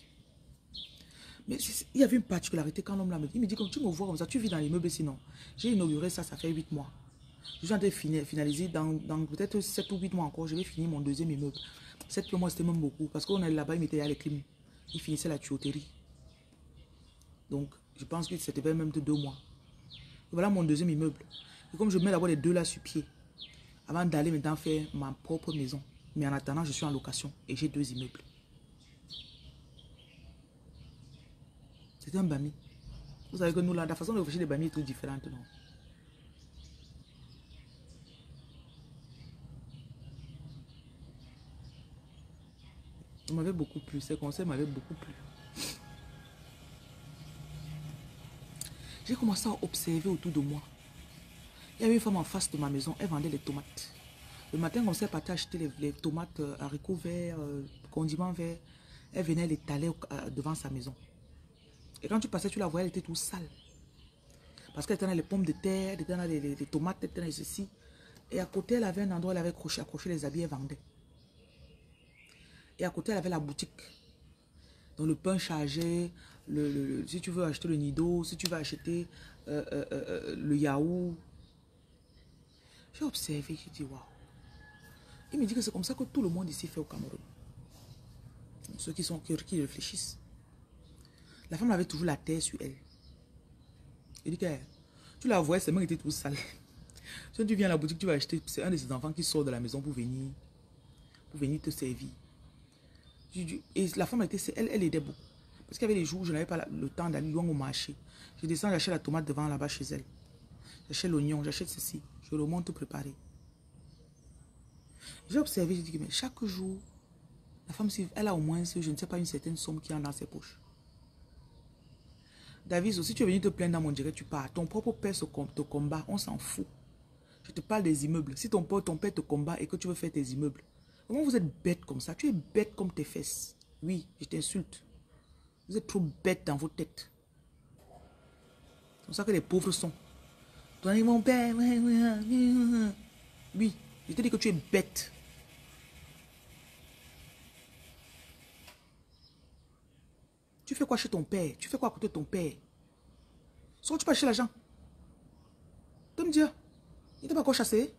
[SPEAKER 1] Mais il y avait une particularité quand l'homme là me dit, il me dit, comme tu me vois comme ça, tu vis dans l'immeuble sinon. J'ai inauguré ça, ça fait 8 mois. Je suis en train de finaliser dans peut-être 7 ou 8 mois encore, je vais finir mon deuxième immeuble. 7 mois, c'était même beaucoup. Parce qu'on est là-bas, il mettait les clims. Il finissait la tuyauterie. Donc, je pense que c'était même de 2 mois. Et voilà mon deuxième immeuble. Et comme je mets d'abord les deux là sur pied, avant d'aller maintenant faire ma propre maison. Mais en attendant, je suis en location et j'ai 2 immeubles. C'était un bami. Vous savez que nous, là, la façon de réfléchir des bamis est tout différente, non? On m'avait beaucoup plu. Ces conseils m'avaient beaucoup plu. J'ai commencé à observer autour de moi. Il y avait une femme en face de ma maison, elle vendait les tomates. Le matin, comme ça, elle partait acheter les tomates, haricots verts, condiments verts. Elle venait les taler devant sa maison. Et quand tu passais, tu la voyais, elle était toute sale. Parce qu'elle était dans les pommes de terre, elle était dans les tomates, elle était dans ceci. Et à côté, elle avait un endroit où elle avait accroché les habits, elle vendait. Et à côté, elle avait la boutique. Donc le pain chargé, si tu veux acheter le nido, si tu veux acheter le yaourt. J'ai observé, j'ai dit waouh. Il me dit que c'est comme ça que tout le monde ici fait au Cameroun. Ceux qui réfléchissent. La femme avait toujours la terre sur elle. Il dit que tu la voyais, ses mains étaient tout sales. Si tu viens à la boutique, tu vas acheter, c'est un de ses enfants qui sort de la maison pour venir te servir. Et la femme, elle aidait beaucoup. Parce qu'il y avait des jours où je n'avais pas le temps d'aller loin au marché. Je descends, j'achète la tomate devant là-bas chez elle. J'achète l'oignon, j'achète ceci. Je le monte tout préparé. J'ai observé, j'ai dit, mais chaque jour, la femme, elle a au moins, je ne sais pas, une certaine somme qui est dans ses poches. David, si tu es venu te plaindre dans mon direct, tu pars. Ton propre père te combat, on s'en fout. Je te parle des immeubles. Si ton père te combat et que tu veux faire tes immeubles, comment vous êtes bête comme ça? Tu es bête comme tes fesses. Oui, je t'insulte. Vous êtes trop bête dans vos têtes. C'est comme ça que les pauvres sont. Toi et mon père. Oui, je te dis que tu es bête. Tu fais quoi chez ton père? Tu fais quoi à côté de ton père? Soit tu pas chez l'argent. Tu me dire, il t'a pas encore chassé?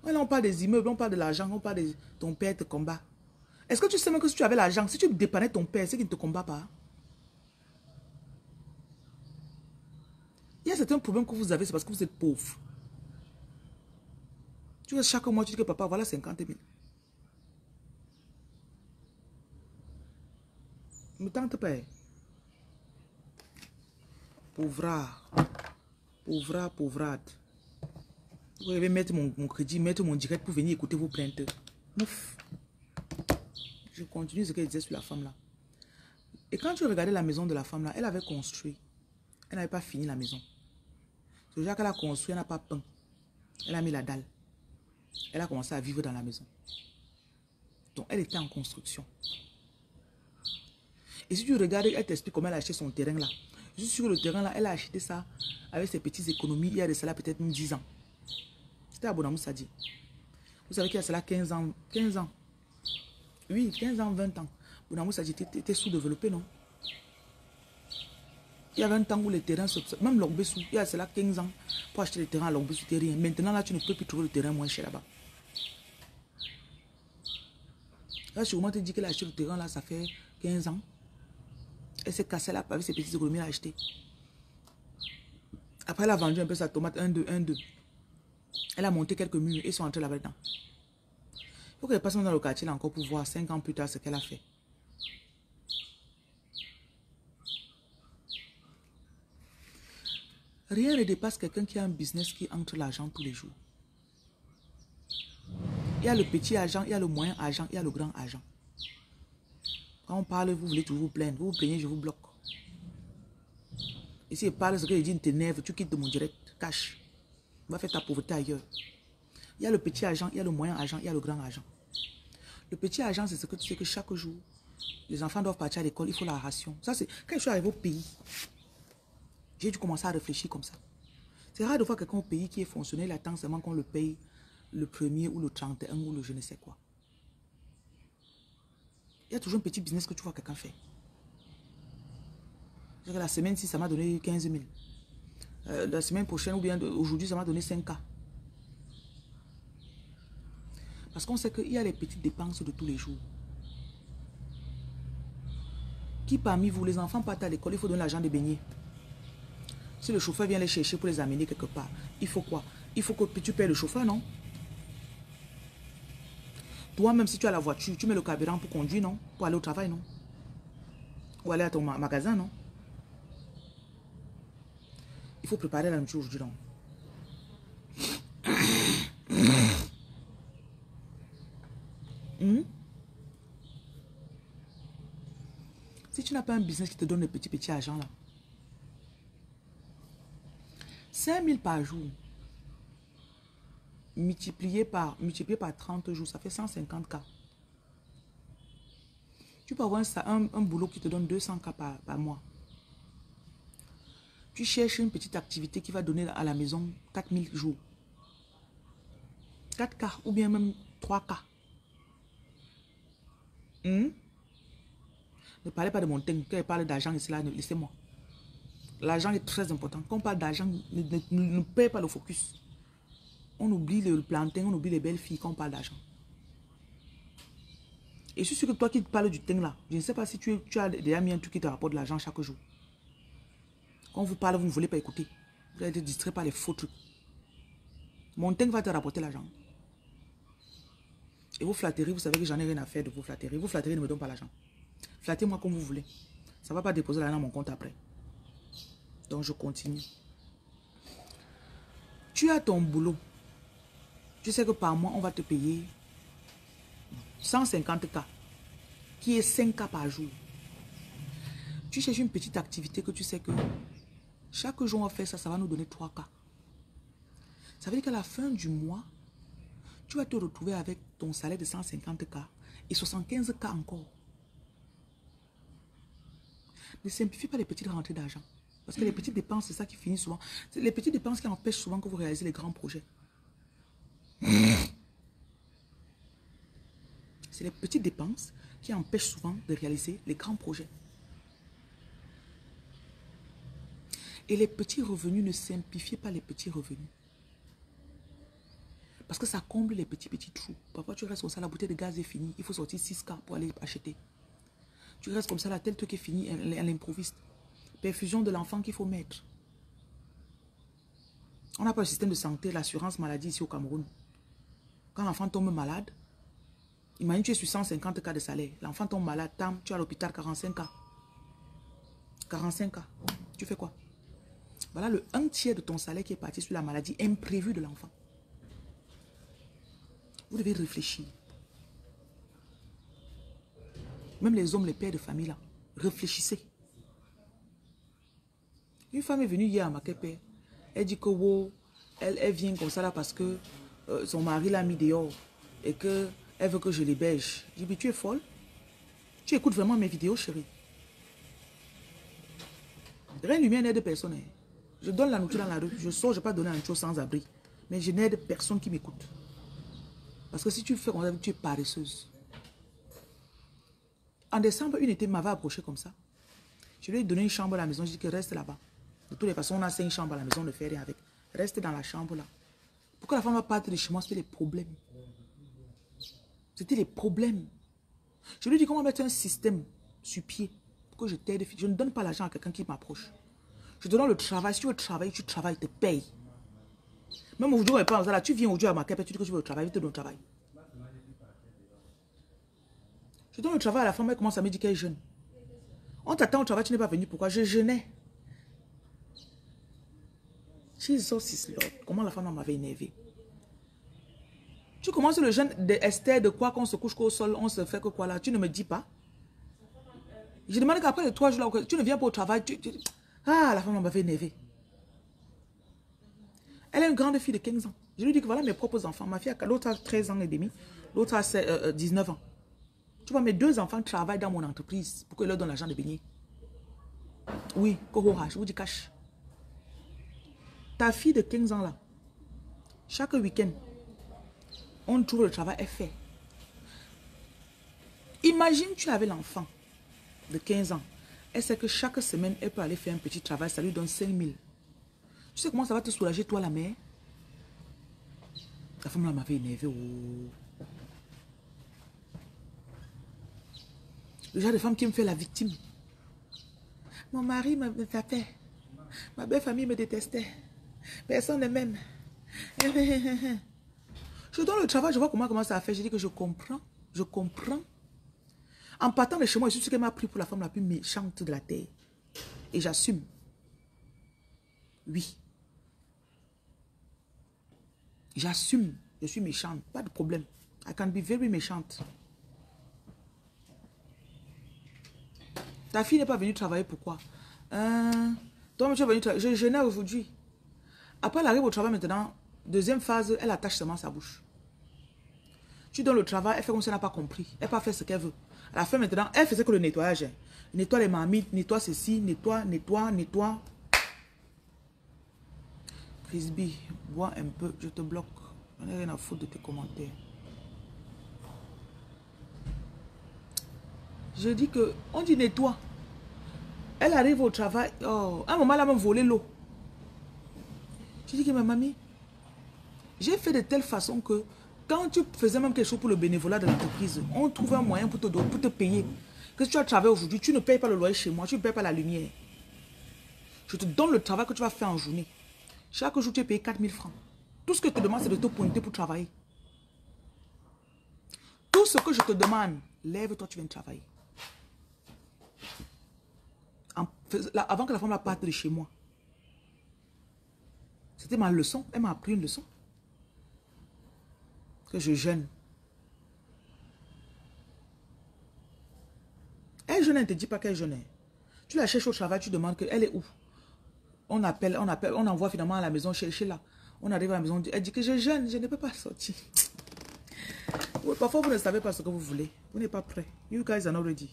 [SPEAKER 1] Là, on parle des immeubles, on parle de l'argent, on parle de ton père te combat. Est-ce que tu sais même que si tu avais l'argent, si tu dépannais ton père, c'est qu'il ne te combat pas? Il y a certains problèmes que vous avez, c'est parce que vous êtes pauvre. Tu vois, chaque mois, tu dis que papa, voilà 50 000. Ne me tente pas. Pauvrard. Pauvrard, pauvrade. Vous devez mettre mon crédit, mettre mon direct pour venir écouter vos plaintes. Ouf. Je continue ce qu'elle disait sur la femme là. Et quand tu regardais la maison de la femme là, elle avait construit. Elle n'avait pas fini la maison. C'est déjà qu'elle a construit, elle n'a pas peint. Elle a mis la dalle. Elle a commencé à vivre dans la maison. Donc elle était en construction. Et si tu regardes, elle t'explique comment elle a acheté son terrain là. Je suis sûr que le terrain là, elle a acheté ça avec ses petites économies. Il y a de cela peut-être 10 ans. C'était à Bonamou Sadi. Vous savez qu'il y a cela 15 ans. 15 ans. Oui, 15 ans, 20 ans. Bonamou Sadi était sous-développé, non? Il y avait un temps où les terrains, même Longbessou, il y a cela 15 ans pour acheter les terrains à Longbessou, c'était rien. Maintenant là, tu ne peux plus trouver le terrain moins cher là-bas. Là, sûrement te dit qu'elle a acheté le terrain là, ça fait 15 ans. Elle s'est cassée là avec ses petites économies à acheter. Après, elle a vendu un peu sa tomate, 1, 2, 1, 2. Elle a monté quelques murs et ils sont entrés là-dedans. Il faut qu'elle passe dans le quartier là encore pour voir 5 ans plus tard ce qu'elle a fait. Rien ne dépasse quelqu'un qui a un business qui entre l'argent tous les jours. Il y a le petit argent, il y a le moyen argent, il y a le grand argent. Quand on parle, vous voulez toujours vous plaindre. Vous vous plaignez, je vous bloque. Et si je parle, ce que je dis t'énerve, tu quittes de mon direct, cache. On va faire ta pauvreté ailleurs. Il y a le petit argent, il y a le moyen argent, il y a le grand argent. Le petit argent, c'est ce que tu sais que chaque jour, les enfants doivent partir à l'école, il faut la ration. Ça, c'est quand je suis arrivé au pays, j'ai dû commencer à réfléchir comme ça. C'est rare de voir quelqu'un au pays qui est fonctionnaire, il attend seulement qu'on le paye le 1er ou le 31 ou le je ne sais quoi. Il y a toujours un petit business que tu vois quelqu'un faire. La semaine-ci, ça m'a donné 15 000. La semaine prochaine ou bien aujourd'hui, ça m'a donné 5K. Parce qu'on sait qu'il y a les petites dépenses de tous les jours. Qui parmi vous, les enfants partent à l'école, il faut donner l'argent de baigner. Si le chauffeur vient les chercher pour les amener quelque part, il faut quoi? Il faut que tu payes le chauffeur, non? Toi, même si tu as la voiture, tu mets le carburant pour conduire, non? Pour aller au travail, non? Ou aller à ton magasin, non? Il faut préparer la nourriture aujourd'hui, non? Si tu n'as pas un business qui te donne le petit argent là, 5 000 par jour, multiplié par 30 jours, ça fait 150K. Tu peux avoir un boulot qui te donne 200K par mois. Tu cherches une petite activité qui va donner à la maison 4 000 jours. 4K ou bien même 3K. Ne parlez pas de mon thème. Quand je parle d'argent ici, là, laissez-moi. L'argent est très important. Quand on parle d'argent, ne perdez pas le focus. On oublie le plantain, on oublie les belles filles quand on parle d'argent. Et je suis sûr que toi qui parles du thème là, je ne sais pas si tu as déjà mis un truc qui te rapporte de l'argent chaque jour. Quand on vous parle, vous ne voulez pas écouter. Vous allez être distrait par les faux trucs. Mon thème va te rapporter l'argent. Et vos flatteries, vous savez que j'en ai rien à faire de vos flatteries. Vos flatteries ne me donnent pas l'argent. Flattez-moi comme vous voulez. Ça ne va pas déposer l'argent dans mon compte après. Donc je continue. Tu as ton boulot. Tu sais que par mois, on va te payer 150K, qui est 5K par jour. Tu cherches une petite activité que tu sais que chaque jour on va faire ça, ça va nous donner 3K. Ça veut dire qu'à la fin du mois, tu vas te retrouver avec ton salaire de 150K et 75K encore. Ne simplifie pas les petites rentrées d'argent. Parce que les petites dépenses, c'est ça qui finit souvent. C'est les petites dépenses qui empêchent souvent que vous réalisez les grands projets. C'est les petites dépenses qui empêchent souvent de réaliser les grands projets. Et les petits revenus, ne simplifiez pas les petits revenus. Parce que ça comble les petits trous. Parfois, tu restes comme ça, la bouteille de gaz est finie. Il faut sortir 6K pour aller acheter. Tu restes comme ça, la tel truc est fini, elle improvise. Perfusion de l'enfant qu'il faut mettre. On n'a pas le système de santé, l'assurance maladie ici au Cameroun. Quand l'enfant tombe malade, imagine tu es sur 150K de salaire. L'enfant tombe malade, tu es à l'hôpital 45K. 45K. Tu fais quoi? Voilà le 1/3 de ton salaire qui est parti sur la maladie imprévue de l'enfant. Vous devez réfléchir. Même les hommes, les pères de famille là, réfléchissez. Une femme est venue hier à Makepe. Elle dit que wow, elle vient comme ça là parce que son mari l'a mis dehors et que elle veut que je l'héberge. Je dis, mais tu es folle? Tu écoutes vraiment mes vidéos, chérie? Rien lumière n'aide personne. Hein. Je donne la nourriture dans la rue. Je sors, je ne vais pas donner un chose sans abri. Mais je n'aide personne qui m'écoute. Parce que si tu fais comme ça, tu es paresseuse. En décembre, une été m'avait approché comme ça. Je lui ai donné une chambre à la maison. Je dis que reste là-bas. De toutes les façons, on a 5 chambres à la maison, on ne fait rien avec. Reste dans la chambre là. Pourquoi la femme va partir de chez moi? C'était les problèmes. C'était les problèmes. Je lui ai dit comment mettre un système sur pied pour que je t'aide. Je ne donne pas l'argent à quelqu'un qui m'approche. Je te donne le travail. Si tu veux travailler, tu travailles, te payes. Même aujourd'hui, on n'est pas là. Tu viens aujourd'hui à ma cape, tu dis que tu veux le travail, je te donne le travail. Je donne le travail à la femme, elle commence à me dire qu'elle est jeune. On t'attend au travail, tu n'es pas venu. Pourquoi? Je jeûnais. Jesus Lord. Comment la femme m'avait énervé. Tu commences le jeûne d'Esther, de quoi qu'on se couche qu'au sol, on se fait que quoi là. Tu ne me dis pas. Je demande qu'après les 3 jours là, tu ne viens pas au travail. Ah, la femme m'avait énervé. Elle est une grande fille de 15 ans. Je lui dis que voilà mes propres enfants. Ma fille, l'autre a 13 ans et demi. L'autre a 19 ans. Tu vois, mes 2 enfants travaillent dans mon entreprise pour que je leur donne l'argent de baigner. Oui, Kohora, je vous dis cash. Ta fille de 15 ans là, chaque week-end, on trouve le travail, elle fait. Imagine tu avais l'enfant de 15 ans. Elle sait que chaque semaine, elle peut aller faire un petit travail, ça lui donne 5 000. Tu sais comment ça va te soulager, toi, la mère? La femme là m'avait énervé. Oh. Le genre de femme qui me fait la victime. Mon mari me tapait. Ma belle famille me détestait. Personne ne m'aime. Je donne le travail, je vois comment ça a fait. Je dis que je comprends. Je comprends. En partant de chez moi, je suis ce qu'elle m'a pris pour la femme la plus méchante de la terre. Et j'assume. Oui. J'assume. Je suis méchante. Pas de problème. I can be very méchante. Ta fille n'est pas venue travailler, pourquoi? Toi, tu es venu travailler. Je jeûnais aujourd'hui. Après, elle arrive au travail maintenant. Deuxième phase, elle attache seulement sa bouche. Tu donnes le travail, elle fait comme si elle n'a pas compris. Elle n'a pas fait ce qu'elle veut. À la fin maintenant, elle faisait que le nettoyage. Nettoie les marmites, nettoie ceci, nettoie. Frisbee, bois un peu, je te bloque. Je n'ai rien à foutre de tes commentaires. Je dis que, on dit nettoie. Elle arrive au travail. Oh, à un moment, elle a même volé l'eau. Je dis que ma mamie, j'ai fait de telle façon que quand tu faisais même quelque chose pour le bénévolat de l'entreprise, on trouve un moyen pour te payer. Que si tu as travaillé aujourd'hui, tu ne payes pas le loyer chez moi, tu ne payes pas la lumière. Je te donne le travail que tu vas faire en journée. Chaque jour, tu es payé 4 000 francs. Tout ce que je te demande, c'est de te pointer pour travailler. Tout ce que je te demande, lève-toi, tu viens travailler. Avant que la femme parte de chez moi, c'était ma leçon. Elle m'a appris une leçon. Que je jeûne. Elle jeûne, elle ne te dit pas qu'elle jeûne. Tu la cherches au travail, tu demandes qu'elle est où. On appelle, on envoie finalement à la maison, chercher là. On arrive à la maison, elle dit que je jeûne, je ne peux pas sortir. Parfois, vous ne savez pas ce que vous voulez. Vous n'êtes pas prêt. You guys are not ready.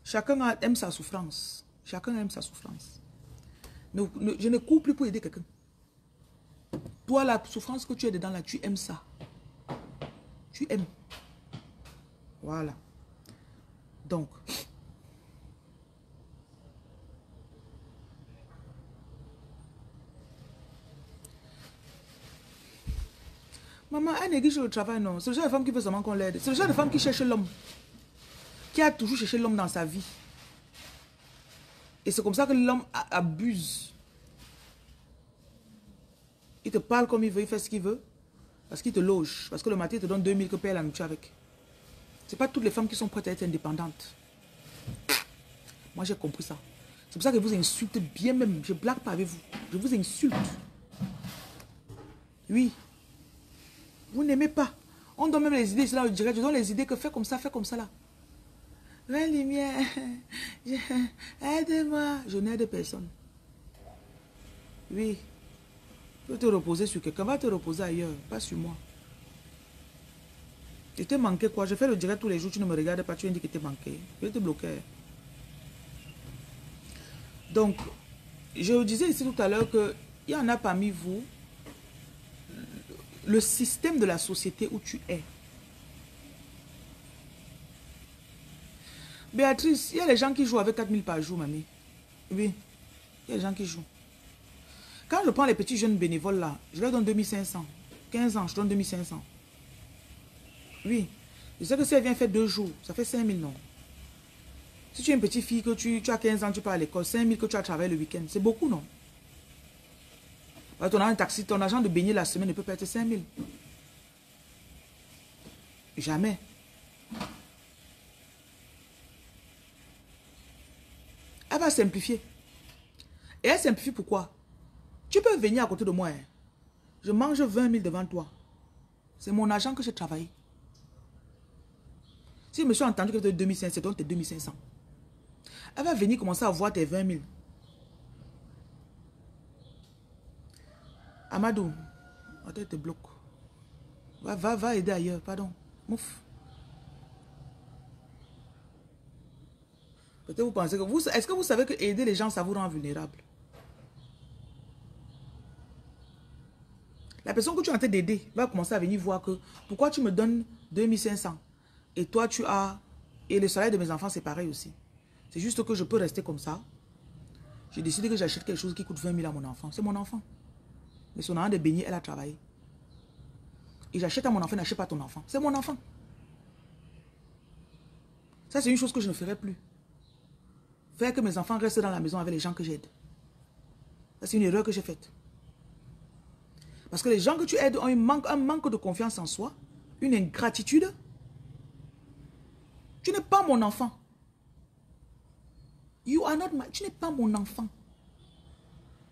[SPEAKER 1] Chacun aime sa souffrance. Chacun aime sa souffrance. Je ne cours plus pour aider quelqu'un. Toi, la souffrance que tu es dedans là, tu aimes ça. Tu aimes. Voilà. Donc. Maman, elle néglige le travail, non. C'est le genre de femme qui veut seulement qu'on l'aide. C'est le genre de femme qui cherche l'homme. Qui a toujours cherché l'homme dans sa vie. Et c'est comme ça que l'homme abuse. Il te parle comme il veut, il fait ce qu'il veut. Parce qu'il te loge. Parce que le matin, il te donne 2000 que paye la nourriture avec. Ce n'est pas toutes les femmes qui sont prêtes à être indépendantes. Moi, j'ai compris ça. C'est pour ça que je vous insulte bien même. Je ne blague pas avec vous. Je vous insulte. Oui. Vous n'aimez pas. On donne même les idées, c'est là, je dirais, je donne les idées que fais comme ça là. 20 lumières, aide-moi. Je n'aide personne. Oui. Tu veux te reposer sur quelqu'un, va te reposer ailleurs, pas sur moi. Tu t'es manqué quoi? Je fais le direct tous les jours, tu ne me regardes pas, tu indiques que tu t'es manqué. Je vais te bloquer. Donc, je disais ici tout à l'heure qu'il y en a parmi vous, le système de la société où tu es. Béatrice, il y a les gens qui jouent avec 4000 par jour, mamie. Oui, il y a les gens qui jouent. Quand je prends les petits jeunes bénévoles là, je leur donne 2500. 15 ans, je donne 2500. Oui. Je sais que si elle vient faire 2 jours, ça fait 5000, non? Si tu es une petite fille, que tu as 15 ans, tu pars à l'école, 5000 que tu as travaillé le week-end, c'est beaucoup, non? Ton argent de taxi, ton argent de baigner la semaine ne peut pas être 5000. Jamais. Elle va simplifier. Et elle simplifie pourquoi? Tu peux venir à côté de moi. Hein. Je mange 20 000 devant toi. C'est mon argent que j'ai travaillé. Si je me suis entendu que tu as 2500, c'est donc tes 2500. Elle va venir commencer à voir tes 20 000. Amadou, attends, elle te bloque. Va aider ailleurs, pardon. Mouf. Peut-être vous pensez que... Est-ce que vous savez que aider les gens, ça vous rend vulnérable? La personne que tu es en train d'aider va commencer à venir voir que... Pourquoi tu me donnes 2500? Et toi, tu as... Et le salaire de mes enfants, c'est pareil aussi. C'est juste que je peux rester comme ça. J'ai décidé que j'achète quelque chose qui coûte 20 000 à mon enfant. C'est mon enfant. Mais son argent de baigner, elle a travaillé. Et j'achète à mon enfant, n'achète pas à ton enfant. C'est mon enfant. Ça, c'est une chose que je ne ferai plus. Faire que mes enfants restent dans la maison avec les gens que j'aide. Ça, c'est une erreur que j'ai faite. Parce que les gens que tu aides ont un manque de confiance en soi, une ingratitude. Tu n'es pas mon enfant. You are not my... Tu n'es pas mon enfant.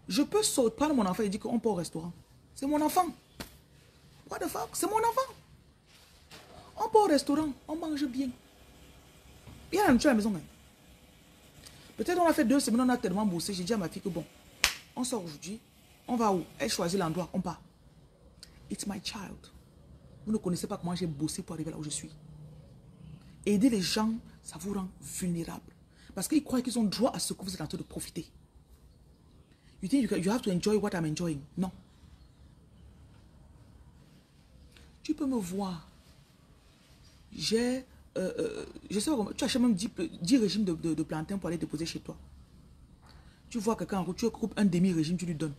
[SPEAKER 1] Je peux prendre mon enfant et dire qu'on peut au restaurant. C'est mon enfant. What the fuck? C'est mon enfant. On peut au restaurant, on mange bien. Il y a la nourriture à la maison. Hein. Peut-être on a fait 2 semaines, on a tellement bossé. J'ai dit à ma fille que bon, on sort aujourd'hui. On va où? Elle choisit l'endroit, on part. It's my child. Vous ne connaissez pas comment j'ai bossé pour arriver là où je suis. Aider les gens, ça vous rend vulnérable. Parce qu'ils croient qu'ils ont droit à ce que vous êtes en train de profiter. You think you have to enjoy what I'm enjoying? Non. Tu peux me voir. J'ai... je sais pas comment... Tu achètes même 10 régimes de plantain pour aller déposer chez toi. Tu vois quelqu'un en route, tu coupes un demi-régime, tu lui donnes.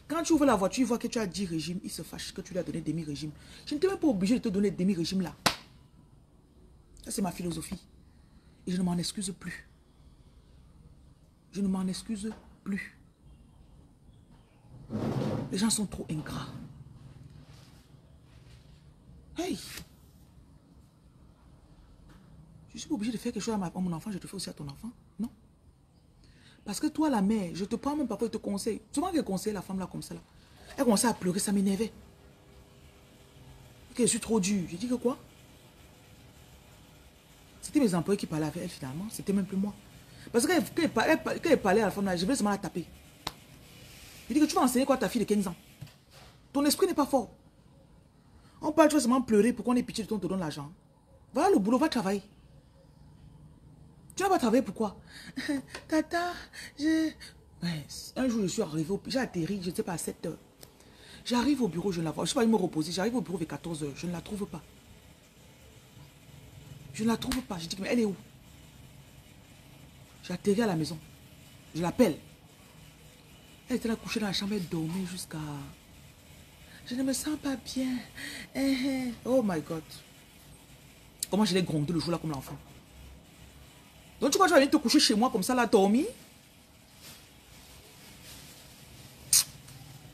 [SPEAKER 1] Quand tu ouvres la voiture, tu vois que tu as 10 régimes, il se fâche que tu lui as donné demi-régime. Je ne t'ai même pas obligé de te donner demi-régime là. Ça, c'est ma philosophie. Et je ne m'en excuse plus. Je ne m'en excuse plus. Les gens sont trop ingrats. Hey! Je suis pas obligé de faire quelque chose à mon enfant, je te fais aussi à ton enfant. Non. Parce que toi, la mère, je te prends même parfois, je te conseille. Souvent, je conseille la femme là comme ça. Là. Elle commençait à pleurer, ça m'énervait. Ok, je suis trop dur. J'ai dit que quoi? C'était mes employés qui parlaient avec elle finalement. C'était même plus moi. Parce que quand elle parlait à la femme là, je voulais seulement la taper. J'ai dit que tu vas enseigner quoi à ta fille de 15 ans? Ton esprit n'est pas fort. On parle, tu vas seulement pleurer pour qu'on ait pitié de toi, on te donne l'argent. Voilà le boulot, va travailler. Tu vas pas travailler pourquoi? Tata, ouais, un jour je suis arrivé, j'ai atterri, je ne sais pas, à 7 heures. J'arrive au bureau, je ne la vois. Je ne sais pas, il me reposer. J'arrive au bureau vers 14 heures, je ne la trouve pas. Je ne la trouve pas. Je dis, mais elle est où? J'ai atterri à la maison. Je l'appelle. Elle était là couchée dans la chambre, elle dormait jusqu'à... Je ne me sens pas bien. Oh my God. Comment je l'ai grondé le jour là comme l'enfant. Donc tu crois que tu vas venir te coucher chez moi comme ça là, dormir?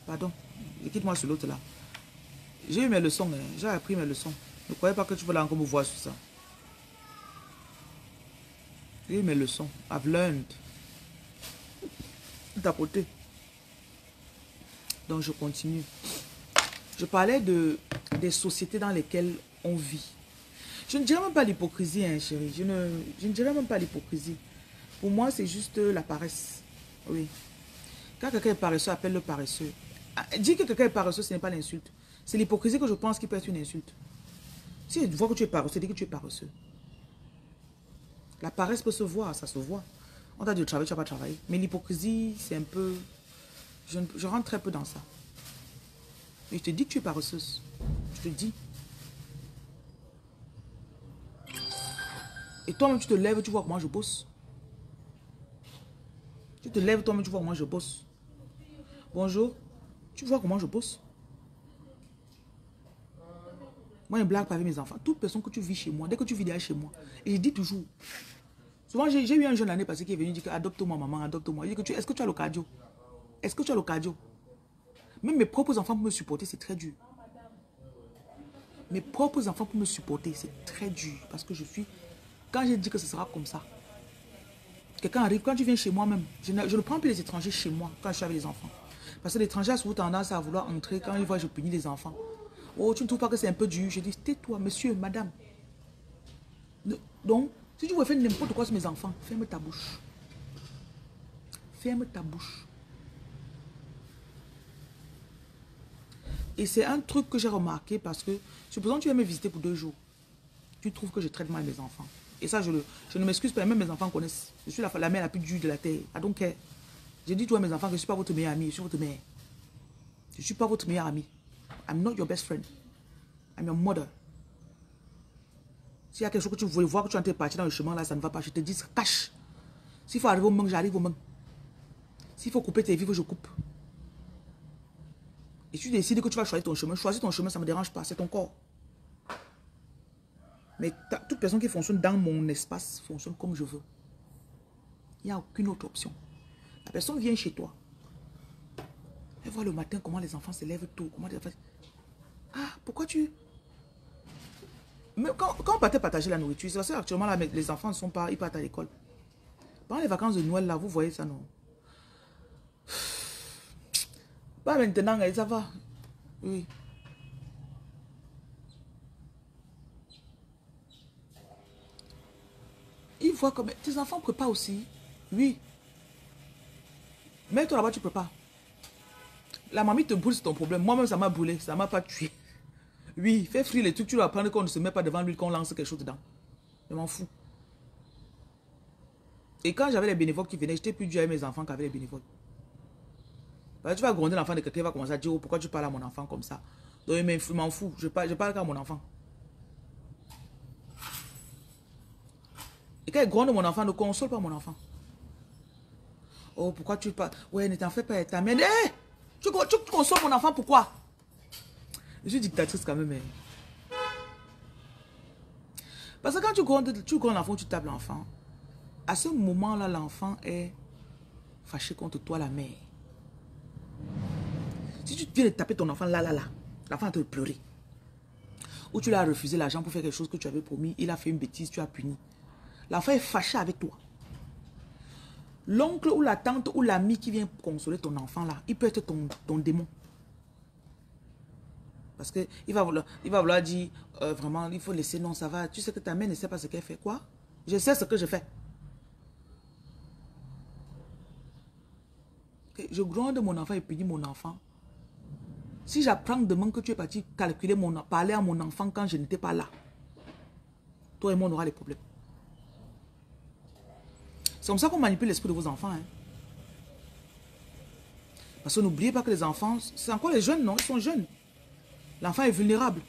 [SPEAKER 1] Pardon, quitte-moi sur l'autre là. J'ai eu mes leçons, hein. J'ai appris mes leçons. Ne croyez pas que tu veux là encore me voir sur ça. J'ai eu mes leçons. I've learned. D'à côté. Donc je continue. Je parlais de des sociétés dans lesquelles on vit. Je ne dirais même pas l'hypocrisie, hein, chérie. Je ne dirais même pas l'hypocrisie. Pour moi, c'est juste la paresse. Oui. Quand quelqu'un est paresseux, appelle-le paresseux. Dire que quelqu'un est paresseux, ce n'est pas l'insulte. C'est l'hypocrisie que je pense qui peut être une insulte. Si je vois que tu es paresseux, dis que tu es paresseux. La paresse peut se voir, ça se voit. On t'a dit de travailler, tu n'as pas travaillé. Mais l'hypocrisie, c'est un peu... Je rentre très peu dans ça. Mais je te dis que tu es paresseuse. Je te dis. Et toi-même, tu te lèves, tu vois comment je bosse. Tu te lèves, toi-même, tu vois comment je bosse. Bonjour. Tu vois comment je bosse. Moi, je ne blague pas avec mes enfants. Toute personne que tu vis chez moi, dès que tu vis derrière chez moi, et je dis toujours. Souvent, j'ai eu un jeune l'année passée qui est venu dire adopte-moi, maman, adopte-moi. Il dit est-ce que tu as le cardio? Est-ce que tu as le cardio? Même mes propres enfants pour me supporter, c'est très dur. Mes propres enfants pour me supporter, c'est très dur. Parce que je suis... Quand j'ai dit que ce sera comme ça, quelqu'un arrive, quand tu viens chez moi même, je ne prends plus les étrangers chez moi quand je suis avec les enfants. Parce que l'étranger a souvent tendance à vouloir entrer quand il voit que je punis les enfants. Oh, tu ne trouves pas que c'est un peu dur? Je dis, tais-toi, monsieur, madame. Donc, si tu veux faire n'importe quoi sur mes enfants, ferme ta bouche. Ferme ta bouche. Et c'est un truc que j'ai remarqué parce que, supposons que tu viens me visiter pour 2 jours. Tu trouves que je traite mal mes enfants. Et ça, je ne m'excuse pas, même mes enfants connaissent. Je suis la mère la plus dure de la terre. I don't care. J'ai dit, toi, mes enfants, que je ne suis pas votre meilleure amie, je suis votre mère. Je ne suis pas votre meilleure amie. I'm not your best friend. I'm your mother. S'il y a quelque chose que tu voulais voir, que tu es en train de partir dans le chemin, là, ça ne va pas. Je te dis, cache. S'il faut arriver aux mains, j'arrive aux mains. S'il faut couper tes vivres, je coupe. Et si tu décides que tu vas choisir ton chemin, choisis ton chemin, ça ne me dérange pas, c'est ton corps. Mais toute personne qui fonctionne dans mon espace fonctionne comme je veux. Il n'y a aucune autre option. La personne vient chez toi. Elle voit le matin comment les enfants se lèvent tôt. Comment les enfants... Ah, pourquoi tu... Mais quand on partait partager la nourriture, c'est parce qu'actuellement, là, les enfants ne sont pas... Ils partent à l'école. Pendant les vacances de Noël, là, vous voyez ça, non? Pas maintenant, ça va. Oui. Ils voient comme... Tes enfants préparent aussi. Oui. Mais toi là-bas, tu prépares. La mamie te brûle, c'est ton problème. Moi-même, ça m'a brûlé. Ça ne m'a pas tué. Oui, fais frire les trucs. Tu dois apprendre qu'on ne se met pas devant l'huile, qu'on lance quelque chose dedans. Je m'en fous. Et quand j'avais les bénévoles qui venaient, j'étais plus dur avec mes enfants qu'avec les bénévoles. Parce que tu vas gronder l'enfant de quelqu'un, il va commencer à dire, oh, pourquoi tu parles à mon enfant comme ça? Donc, je m'en fous. Je parle qu'à mon enfant. Et quand il gronde mon enfant, ne console pas mon enfant. Oh, pourquoi tu parles? Ouais, ne t'en fais pas, ta mère. Hé! Tu consoles mon enfant, pourquoi? Je suis dictatrice quand même. Hein. Parce que quand tu grondes l'enfant, tu tapes l'enfant. À ce moment-là, l'enfant est fâché contre toi, la mère. Si tu viens de taper ton enfant, là, l'enfant va te pleurer. Ou tu lui as refusé l'argent pour faire quelque chose que tu avais promis, il a fait une bêtise, tu as puni. L'enfant est fâché avec toi. L'oncle ou la tante ou l'ami qui vient consoler ton enfant là, il peut être ton démon. Parce qu'il va vouloir dire, vraiment, il faut laisser, non, ça va. Tu sais que ta mère ne sait pas ce qu'elle fait. Quoi? Je sais ce que je fais. Okay. Je gronde mon enfant et punis mon enfant. Si j'apprends demain que tu es parti calculer parler à mon enfant quand je n'étais pas là, toi et moi on aura des problèmes. C'est comme ça qu'on manipule l'esprit de vos enfants. Hein. Parce que n'oubliez pas que les enfants, c'est encore les jeunes, non? Ils sont jeunes. L'enfant est vulnérable.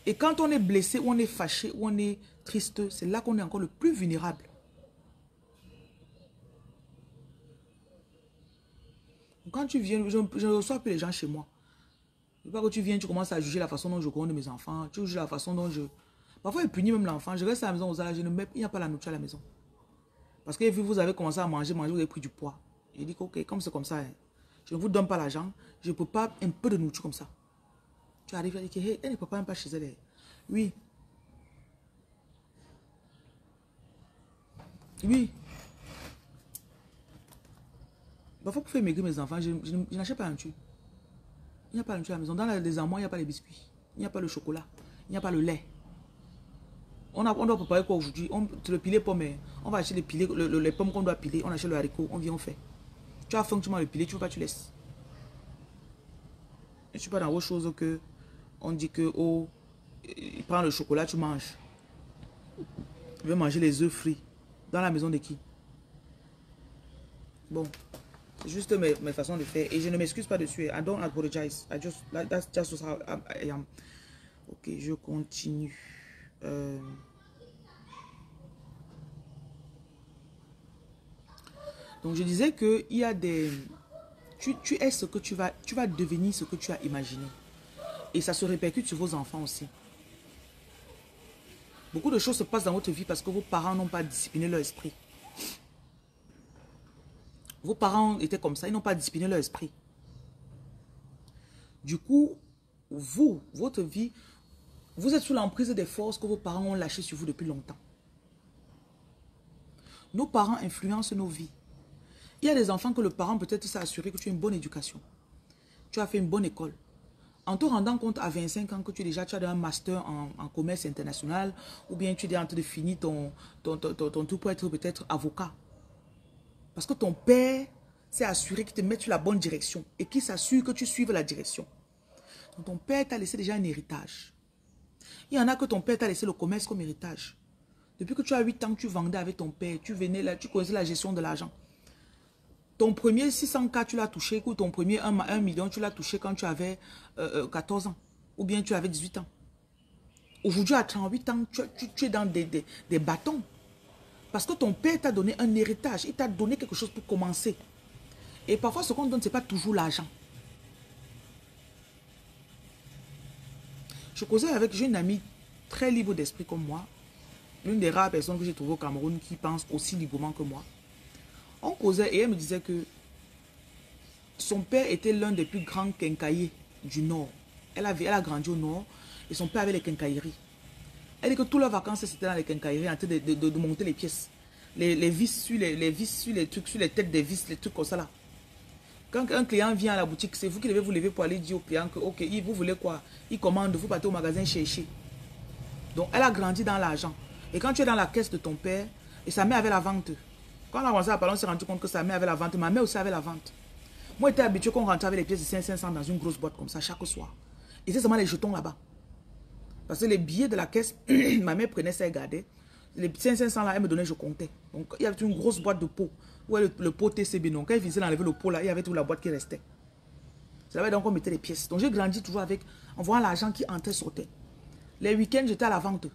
[SPEAKER 1] Et quand on est blessé, ou on est fâché, ou on est triste, c'est là qu'on est encore le plus vulnérable. Quand tu viens, je ne reçois plus les gens chez moi. Je ne veux pas que tu viennes, tu commences à juger la façon dont je gronde mes enfants. Tu juges la façon dont je... Parfois, je punis même l'enfant. Je reste à la maison aux âges, il n'y a pas la nourriture à la maison. Parce que vous avez commencé à manger, vous avez pris du poids. J'ai dit, ok, comme c'est comme ça, hein, je ne vous donne pas l'argent, je ne peux pas un peu de nourriture comme ça. Tu arrives à dire, hey, elle ne peut pas même pas chez elle. Oui. Oui. Parfois, pour faire maigrir mes enfants, je n'achète pas un tube. Il n'y a pas un tube à la maison. Dans les armoires, il n'y a pas les biscuits. il n'y a pas le chocolat, il n'y a pas le lait. On doit préparer quoi aujourd'hui? Le pilé pomme, on va acheter les pommes qu'on doit piler, on achète le haricot, on vient, on fait. Tu as faim, tu manges le pilé, tu veux pas, tu laisses. Je ne suis pas dans autre chose que on dit que, oh, il prend le chocolat, tu manges. Je vais manger les œufs frits. Dans la maison de qui? Bon, c'est juste mes façons de faire. Et je ne m'excuse pas dessus. I don't apologize. That's just how I am. Ok, je continue. Donc, je disais que il y a des... Tu es ce que tu vas devenir ce que tu as imaginé. Et ça se répercute sur vos enfants aussi. Beaucoup de choses se passent dans votre vie parce que vos parents n'ont pas discipliné leur esprit. Vos parents étaient comme ça, ils n'ont pas discipliné leur esprit. Du coup, votre vie, vous êtes sous l'emprise des forces que vos parents ont lâchées sur vous depuis longtemps. Nos parents influencent nos vies. Il y a des enfants que le parent peut-être s'est assuré que tu as une bonne éducation. Tu as fait une bonne école. En te rendant compte à 25 ans que tu as un master en commerce international ou bien tu es en train de finir ton tout pour être peut-être avocat. Parce que ton père s'est assuré qu'il te mette sur la bonne direction et qu'il s'assure que tu suives la direction. Donc ton père t'a laissé déjà un héritage. Il y en a que ton père t'a laissé le commerce comme héritage. Depuis que tu as 8 ans, tu vendais avec ton père, tu venais là, tu connaissais la gestion de l'argent. Ton premier 600K, tu l'as touché, ou ton premier 1 million, tu l'as touché quand tu avais 14 ans, ou bien tu avais 18 ans. Aujourd'hui, à 38 ans, tu es dans des bâtons. Parce que ton père t'a donné un héritage, il t'a donné quelque chose pour commencer. Et parfois, ce qu'on donne, ce n'est pas toujours l'argent. J'ai une amie très libre d'esprit comme moi, l'une des rares personnes que j'ai trouvées au Cameroun qui pense aussi librement que moi. On causait et elle me disait que son père était l'un des plus grands quincailliers du Nord. Elle a grandi au Nord et son père avait les quincailleries. Elle dit que toutes leurs vacances, c'était dans les quincailleries en train de monter les pièces. Les vis sur les trucs, sur les têtes des vis, les trucs comme ça là. Quand un client vient à la boutique, c'est vous qui devez vous lever pour aller dire au client que, ok, vous voulez quoi? Il commande, vous partez au magasin chercher. Donc, elle a grandi dans l'argent. Et quand tu es dans la caisse de ton père, et sa mère avait la vente. Quand on a commencé à parler, on s'est rendu compte que sa mère avait la vente. Ma mère aussi avait la vente. Moi, j'étais habitué qu'on rentrait avec les pièces de 500 dans une grosse boîte comme ça chaque soir. Et c'est seulement les jetons là-bas. Parce que les billets de la caisse, ma mère prenait ça et gardait. Les 500 là, elle me donnait, je comptais. Donc, il y avait une grosse boîte de pot. Ouais, le pot TCB. Donc, quand il finissait d'enlever le pot là, il y avait toute la boîte qui restait. C'est là donc on mettait les pièces. Donc, j'ai grandi toujours avec, en voyant l'argent qui entrait, sortait. Les week-ends, j'étais à la vente.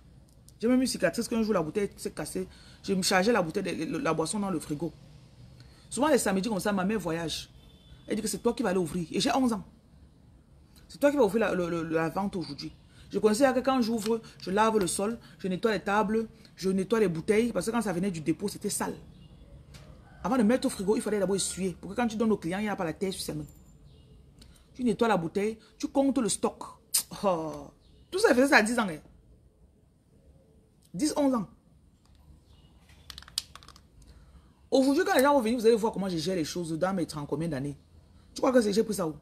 [SPEAKER 1] J'ai même eu une cicatrice qu'un jour la bouteille s'est cassée. Je me chargeais la bouteille, la boisson dans le frigo. Souvent, les samedis comme ça, ma mère voyage. Elle dit que c'est toi qui vas aller ouvrir. Et j'ai 11 ans. C'est toi qui vas ouvrir la vente aujourd'hui. Je connaissais que quand j'ouvre, je lave le sol, je nettoie les tables, je nettoie les bouteilles. Parce que quand ça venait du dépôt, c'était sale. Avant de mettre au frigo, il fallait d'abord essuyer. Pour que quand tu donnes au client, il n'y a pas la terre sur ses mains. Tu nettoies la bouteille, tu comptes le stock. Oh. Tout ça, il faisait ça à 10 ans. 10, 11 ans. Aujourd'hui, quand les gens vont venir, vous allez voir comment je gère les choses dans mes 30 combien d'années. Tu crois que j'ai pris ça où?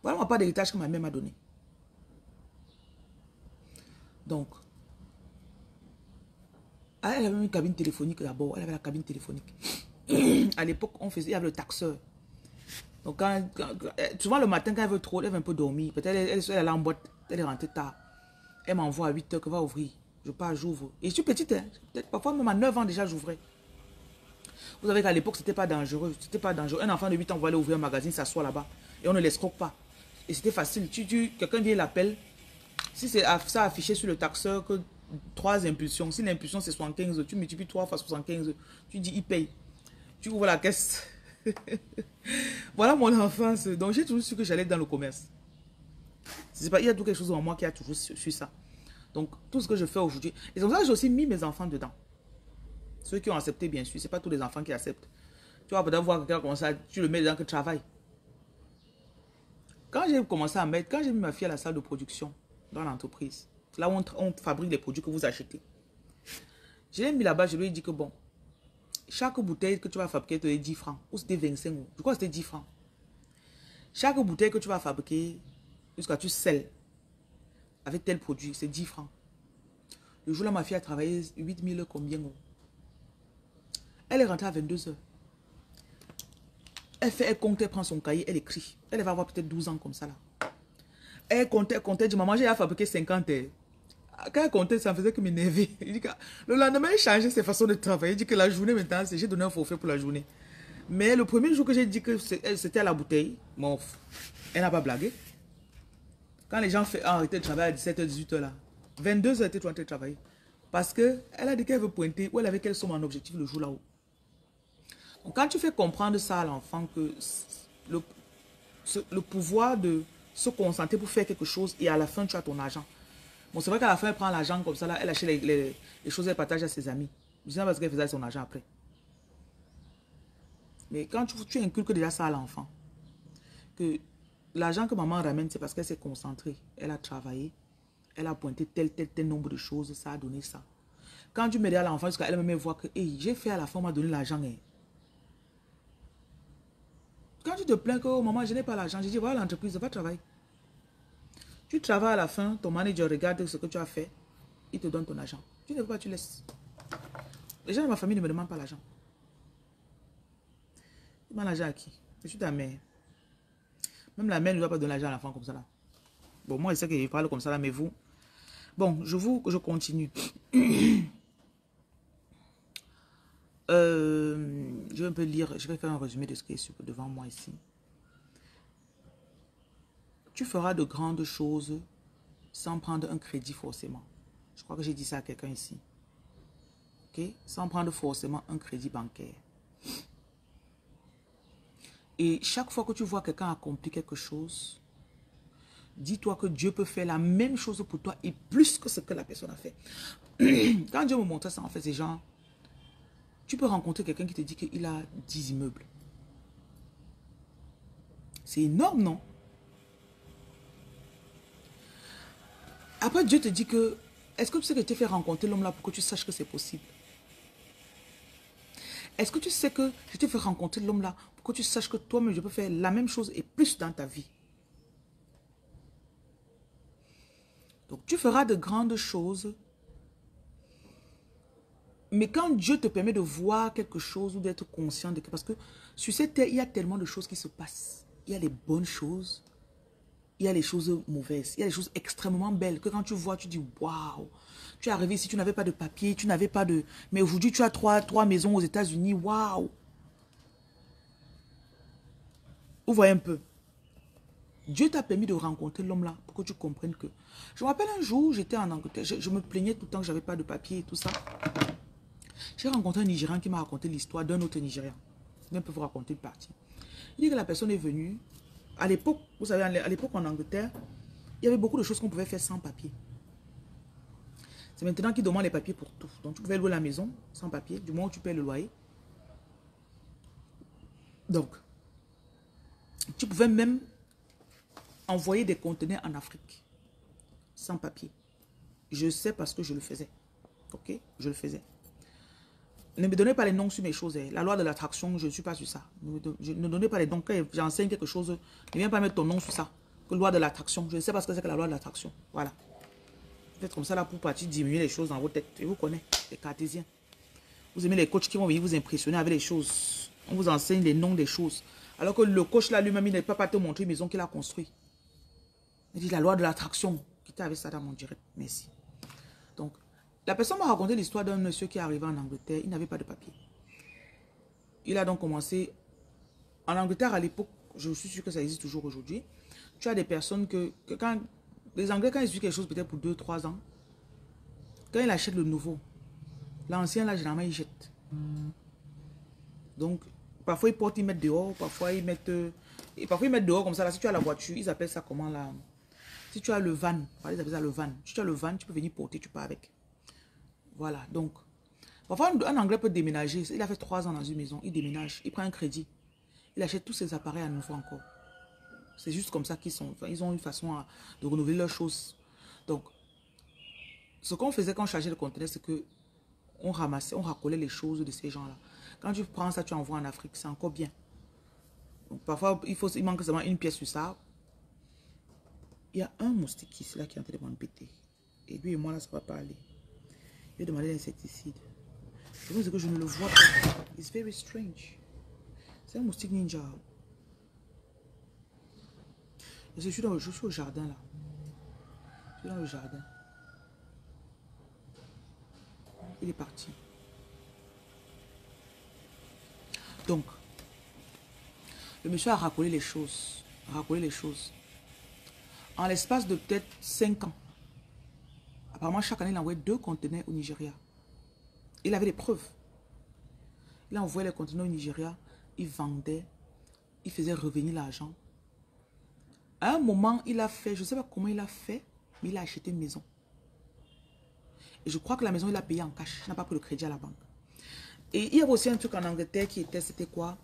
[SPEAKER 1] Voilà ma part d'héritage que ma mère m'a donné. Donc, elle avait une cabine téléphonique d'abord. Elle avait la cabine téléphonique. À l'époque, il y avait le taxeur. Donc, souvent le matin, quand elle veut trop, elle veut un peu dormir. Peut-être elle est allée en boîte, elle est rentrée tard. Elle m'envoie à 8 h que va ouvrir. Je pars, j'ouvre. Et je suis petite, hein. Peut-être parfois même à 9 ans déjà, j'ouvrais. Vous savez qu'à l'époque, c'était pas dangereux. C'était pas dangereux. Un enfant de 8 ans va aller ouvrir un magazine, s'assoit là-bas. Et on ne l'escroque pas. Et c'était facile. Quelqu'un vient l'appelle. Si c'est ça affiché sur le taxeur que 3 impulsions. Si l'impulsion c'est 75, tu multiplies 3 fois 75. Tu dis, il paye. Tu ouvres la caisse. Voilà mon enfance. Donc j'ai toujours su que j'allais dans le commerce. C'est pas, il y a tout quelque chose en moi qui a toujours su ça. Donc tout ce que je fais aujourd'hui. Et c'est comme ça que j'ai aussi mis mes enfants dedans. Ceux qui ont accepté, bien sûr. Ce n'est pas tous les enfants qui acceptent. Tu vas peut-être voir quelqu'un comme ça, tu le mets dedans que tu travailles. Quand j'ai commencé à mettre, quand j'ai mis ma fille à la salle de production dans l'entreprise, là où on fabrique les produits que vous achetez, je l'ai mis là-bas, je lui ai dit que bon, chaque bouteille que tu vas fabriquer te 10 francs, ou c'était 25 euros. Je crois que c'était 10 francs. Chaque bouteille que tu vas fabriquer, jusqu'à tu scelles avec tel produit, c'est 10 francs. Le jour-là, ma fille a travaillé 8000 combien? Elle est rentrée à 22 heures. Elle compte, elle prend son cahier, elle écrit. Elle va avoir peut-être 12 ans comme ça là. Elle comptait, dit maman, j'ai fabriqué 50 heures. Quand elle comptait, ça faisait que m'énerver. Le lendemain, elle changeait ses façons de travailler. Il dit que la journée maintenant, j'ai donné un forfait pour la journée. Mais le premier jour que j'ai dit que c'était à la bouteille, bon, elle n'a pas blagué. Quand les gens ont arrêté de travailler à 17h, 18h là, 22h, elle était en train de travailler. Parce qu'elle a dit qu'elle veut pointer où elle avait quelle somme en objectif le jour là-haut. Donc quand tu fais comprendre ça à l'enfant que le pouvoir de se concentrer pour faire quelque chose et à la fin tu as ton argent. Bon, c'est vrai qu'à la fin elle prend l'argent comme ça là, elle achète les choses, elle partage à ses amis. Je sais pas parce qu'elle faisait son argent après. Mais quand tu inculques déjà ça à l'enfant, que l'argent que maman ramène, c'est parce qu'elle s'est concentrée. Elle a travaillé, elle a pointé tel nombre de choses, ça a donné ça. Quand tu m'aides à l'enfant, jusqu'à elle me voit que hey, j'ai fait à la fin, on m'a donné l'argent. Hein. Quand tu te plains que oh, maman, je n'ai pas l'argent, je dis voilà l'entreprise, va travailler. Tu travailles à la fin, ton manager regarde ce que tu as fait, il te donne ton argent. Tu ne veux pas, tu laisses. Les gens de ma famille ne me demandent pas l'argent. Tu demandes l'argent à qui? Je suis ta mère. Même la mère ne doit pas donner l'argent à l'enfant comme ça là. Bon, moi je sais que je parle comme ça là, mais vous. Bon, je continue. Je vais un peu lire, je vais faire un résumé de ce qui est devant moi ici. Tu feras de grandes choses sans prendre un crédit forcément. Je crois que j'ai dit ça à quelqu'un ici. Ok? Sans prendre forcément un crédit bancaire. Et chaque fois que tu vois quelqu'un accomplir quelque chose, dis-toi que Dieu peut faire la même chose pour toi et plus que ce que la personne a fait. Quand Dieu me montrait ça, en fait, c'est genre, tu peux rencontrer quelqu'un qui te dit qu'il a 10 immeubles. C'est énorme, non? Après, Dieu te dit que, est-ce que tu sais que tu t'es fait rencontrer l'homme là pour que tu saches que c'est possible? Est-ce que tu sais que je t'ai fait rencontrer l'homme là pour que tu saches que toi-même, je peux faire la même chose et plus dans ta vie? Donc, tu feras de grandes choses. Mais quand Dieu te permet de voir quelque chose ou d'être conscient de que... Parce que sur cette terre, il y a tellement de choses qui se passent. Il y a les bonnes choses. Il y a les choses mauvaises. Il y a les choses extrêmement belles que quand tu vois, tu dis waouh. Tu es arrivé ici, tu n'avais pas de papier, tu n'avais pas de... Mais aujourd'hui, tu as trois maisons aux États-Unis. Waouh. Vous voyez un peu. Dieu t'a permis de rencontrer l'homme là pour que tu comprennes que... Je me rappelle un jour, j'étais en Angleterre. Je me plaignais tout le temps que je n'avais pas de papier et tout ça. J'ai rencontré un Nigérian qui m'a raconté l'histoire d'un autre Nigérian. Je peux vous raconter une partie. Il dit que la personne est venue. À l'époque, vous savez, à l'époque en Angleterre, il y avait beaucoup de choses qu'on pouvait faire sans papier. C'est maintenant qu'ils demandent les papiers pour tout. Donc tu pouvais louer la maison sans papier, du moment où tu payes le loyer. Donc, tu pouvais même envoyer des conteneurs en Afrique sans papier. Je sais parce que je le faisais. Ok? Je le faisais. Ne me donnez pas les noms sur mes choses. La loi de l'attraction, je ne suis pas sur ça. Ne donnez pas les noms. Quand j'enseigne quelque chose, ne viens pas mettre ton nom sur ça. Que loi de l'attraction. Je ne sais pas ce que c'est que la loi de l'attraction. Voilà. Faites comme ça là pour partir diminuer les choses dans vos têtes. Je vous connais, les cartésiens. Vous aimez les coachs qui vont venir vous impressionner avec les choses. On vous enseigne les noms des choses. Alors que le coach là lui-même, il ne peut pas te montrer une maison qu'il a construite. Il dit la loi de l'attraction. Quittez avec ça dans mon direct. Merci. Donc, la personne m'a raconté l'histoire d'un monsieur qui est arrivé en Angleterre. Il n'avait pas de papier. Il a donc commencé... En Angleterre, à l'époque, je suis sûr que ça existe toujours aujourd'hui. Tu as des personnes que quand... Les Anglais, quand ils utilisent quelque chose peut-être pour 2-3 ans, quand ils achètent le nouveau, l'ancien, là, généralement, ils jettent. Donc, parfois, ils portent, ils mettent dehors. Parfois, ils mettent... Et parfois, ils mettent dehors comme ça. Là, si tu as la voiture, ils appellent ça comment là? Si tu as le van, ils appellent ça le van. Si tu as le van, tu peux venir porter, tu pars avec. Voilà, donc, parfois un Anglais peut déménager. Il a fait 3 ans dans une maison, il déménage, il prend un crédit. Il achète tous ses appareils à nouveau encore. C'est juste comme ça qu'ils sont. Enfin, ils ont une façon de renouveler leurs choses. Donc, ce qu'on faisait quand on chargeait le conteneur, c'est que on ramassait, on racolait les choses de ces gens-là. Quand tu prends ça, tu envoies en Afrique, c'est encore bien. Donc, parfois, il manque seulement une pièce sur ça. Il y a un moustique ici, là, qui est en train de m'embêter. Et lui et moi, là, ça va pas aller. Je vais demander l'insecticide. C'est parce que je ne le vois pas. It's very strange. C'est un moustique ninja. Je suis au jardin, là. Je suis dans le jardin. Il est parti. Donc, le monsieur a racolé les choses. En l'espace de peut-être 5 ans. Apparemment, chaque année, il envoyait 2 conteneurs au Nigeria. Il avait des preuves. Il envoyait les conteneurs au Nigeria. Il vendait. Il faisait revenir l'argent. À un moment, il a fait, je ne sais pas comment il a fait, mais il a acheté une maison. Et je crois que la maison, il a payé en cash. Il n'a pas pris le crédit à la banque. Et il y avait aussi un truc en Angleterre qui était, c'était quoi?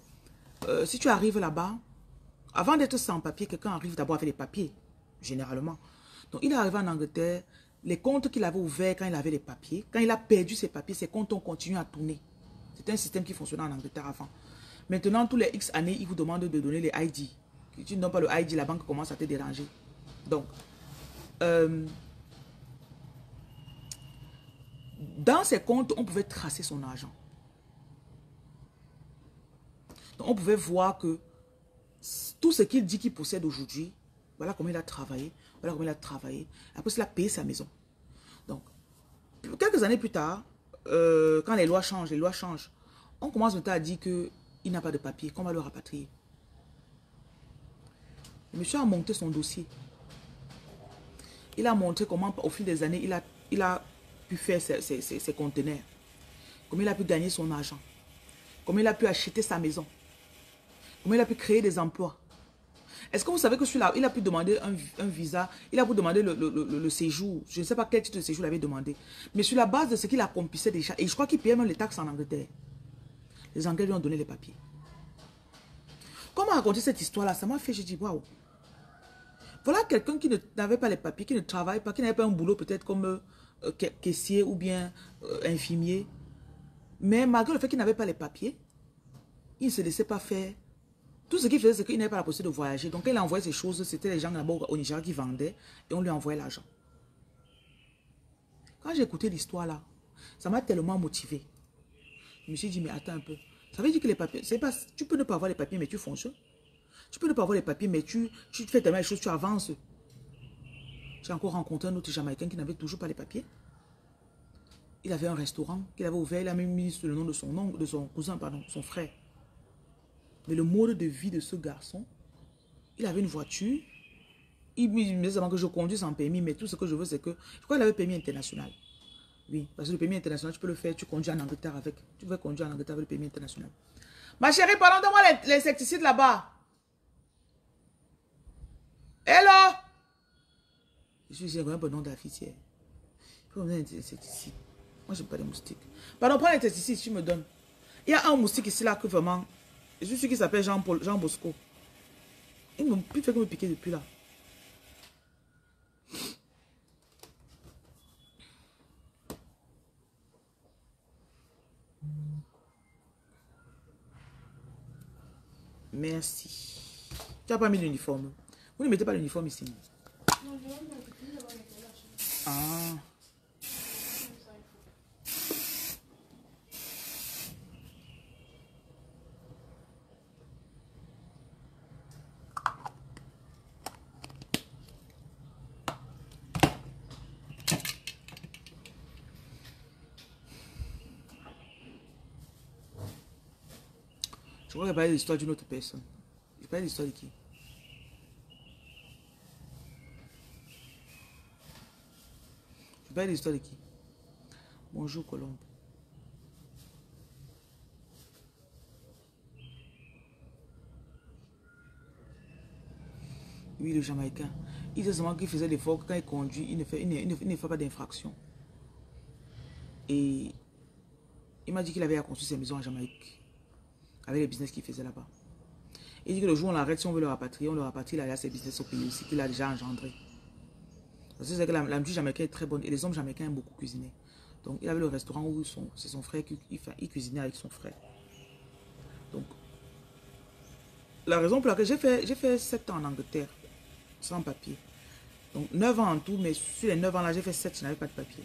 [SPEAKER 1] Si tu arrives là-bas, avant d'être sans papier, quelqu'un arrive d'abord avec les papiers, généralement. Donc, il est arrivé en Angleterre, les comptes qu'il avait ouverts quand il avait les papiers, quand il a perdu ses papiers, ses comptes ont continué à tourner. C'était un système qui fonctionnait en Angleterre avant. Maintenant, tous les X années, ils vous demandent de donner les ID. Si tu ne donnes pas le ID, la banque commence à te déranger. Donc, dans ces comptes, on pouvait tracer son argent. Donc, on pouvait voir que tout ce qu'il dit qu'il possède aujourd'hui, voilà comment il a travaillé, voilà comment il a travaillé. Après, il a payé sa maison. Donc, quelques années plus tard, quand les lois changent, on commence maintenant à dire qu'il n'a pas de papier, qu'on va le rapatrier. Le monsieur a monté son dossier. Il a montré comment, au fil des années, il a pu faire ses conteneurs. Comment il a pu gagner son argent. Comment il a pu acheter sa maison. Comment il a pu créer des emplois. Est-ce que vous savez que celui-là, il a pu demander un visa, il a pu demander le séjour. Je ne sais pas quel titre de séjour il avait demandé. Mais sur la base de ce qu'il accomplissait déjà, et je crois qu'il payait même les taxes en Angleterre. Les Anglais lui ont donné les papiers. Comment raconter cette histoire-là? Ça m'a fait, je dis, waouh. Voilà quelqu'un qui n'avait pas les papiers, qui ne travaille pas, qui n'avait pas un boulot peut-être comme caissier ou bien infirmier. Mais malgré le fait qu'il n'avait pas les papiers, il ne se laissait pas faire. Tout ce qu'il faisait, c'est qu'il n'avait pas la possibilité de voyager. Donc, quand il envoyait ces choses, c'était les gens là-bas au Nigeria qui vendaient et on lui envoyait l'argent. Quand j'ai écouté l'histoire là, ça m'a tellement motivé. Je me suis dit, mais attends un peu. Ça veut dire que les papiers, c'est pas, tu peux ne pas avoir les papiers, mais tu fonctionnes. Tu peux ne pas avoir les papiers, mais tu fais tellement les choses, tu avances. J'ai encore rencontré un autre Jamaïcain qui n'avait toujours pas les papiers. Il avait un restaurant qu'il avait ouvert, il a même mis le nom de son oncle, de son cousin, pardon, son frère. Mais le mode de vie de ce garçon, il avait une voiture. Il me disait que je conduis sans permis, mais tout ce que je veux, c'est que... Je crois qu'il avait le permis international. Oui, parce que le permis international, tu peux le faire, tu conduis en Angleterre avec. Tu veux conduire en Angleterre avec le permis international. Ma chérie, pardon, donne-moi l'insecticide là-bas. Hello! Je suis un bon nom d'affichier. Il faut me donner l'insecticide. Moi, je n'aime pas les moustiques. Pardon, prends l'insecticide si tu me donnes. Il y a un moustique ici là que vraiment... Je suis sûr qu'il s'appelle Jean Bosco. Il ne fait que me piquer depuis là. Merci. Tu n'as pas mis l'uniforme. Vous ne mettez pas l'uniforme ici. Non, ah. Je crois qu'il parler de l'histoire d'une autre personne. Je parle de l'histoire de qui? Je parle de l'histoire de qui? Bonjour Colombe. Oui, le Jamaïcain. Il disait seulement qu'il faisait l'effort que quand il conduit, il ne fait pas d'infraction. Et il m'a dit qu'il avait construit ses maisons en Jamaïque. Avec les business qu'il faisait là-bas. Il dit que le jour où on l'arrête, si on veut le rapatrier, on le rapatrie, il a ses business au pays aussi, qu'il a déjà engendré. Parce que c'est que la musique jamaïcaine est très bonne et les hommes jamaïcains aiment beaucoup cuisiner. Donc il avait le restaurant où c'est son frère qui il cuisinait avec son frère. Donc, la raison pour laquelle j'ai fait 7 ans en Angleterre, sans papier. Donc 9 ans en tout, mais sur les 9 ans là, j'ai fait 7, je n'avais pas de papier.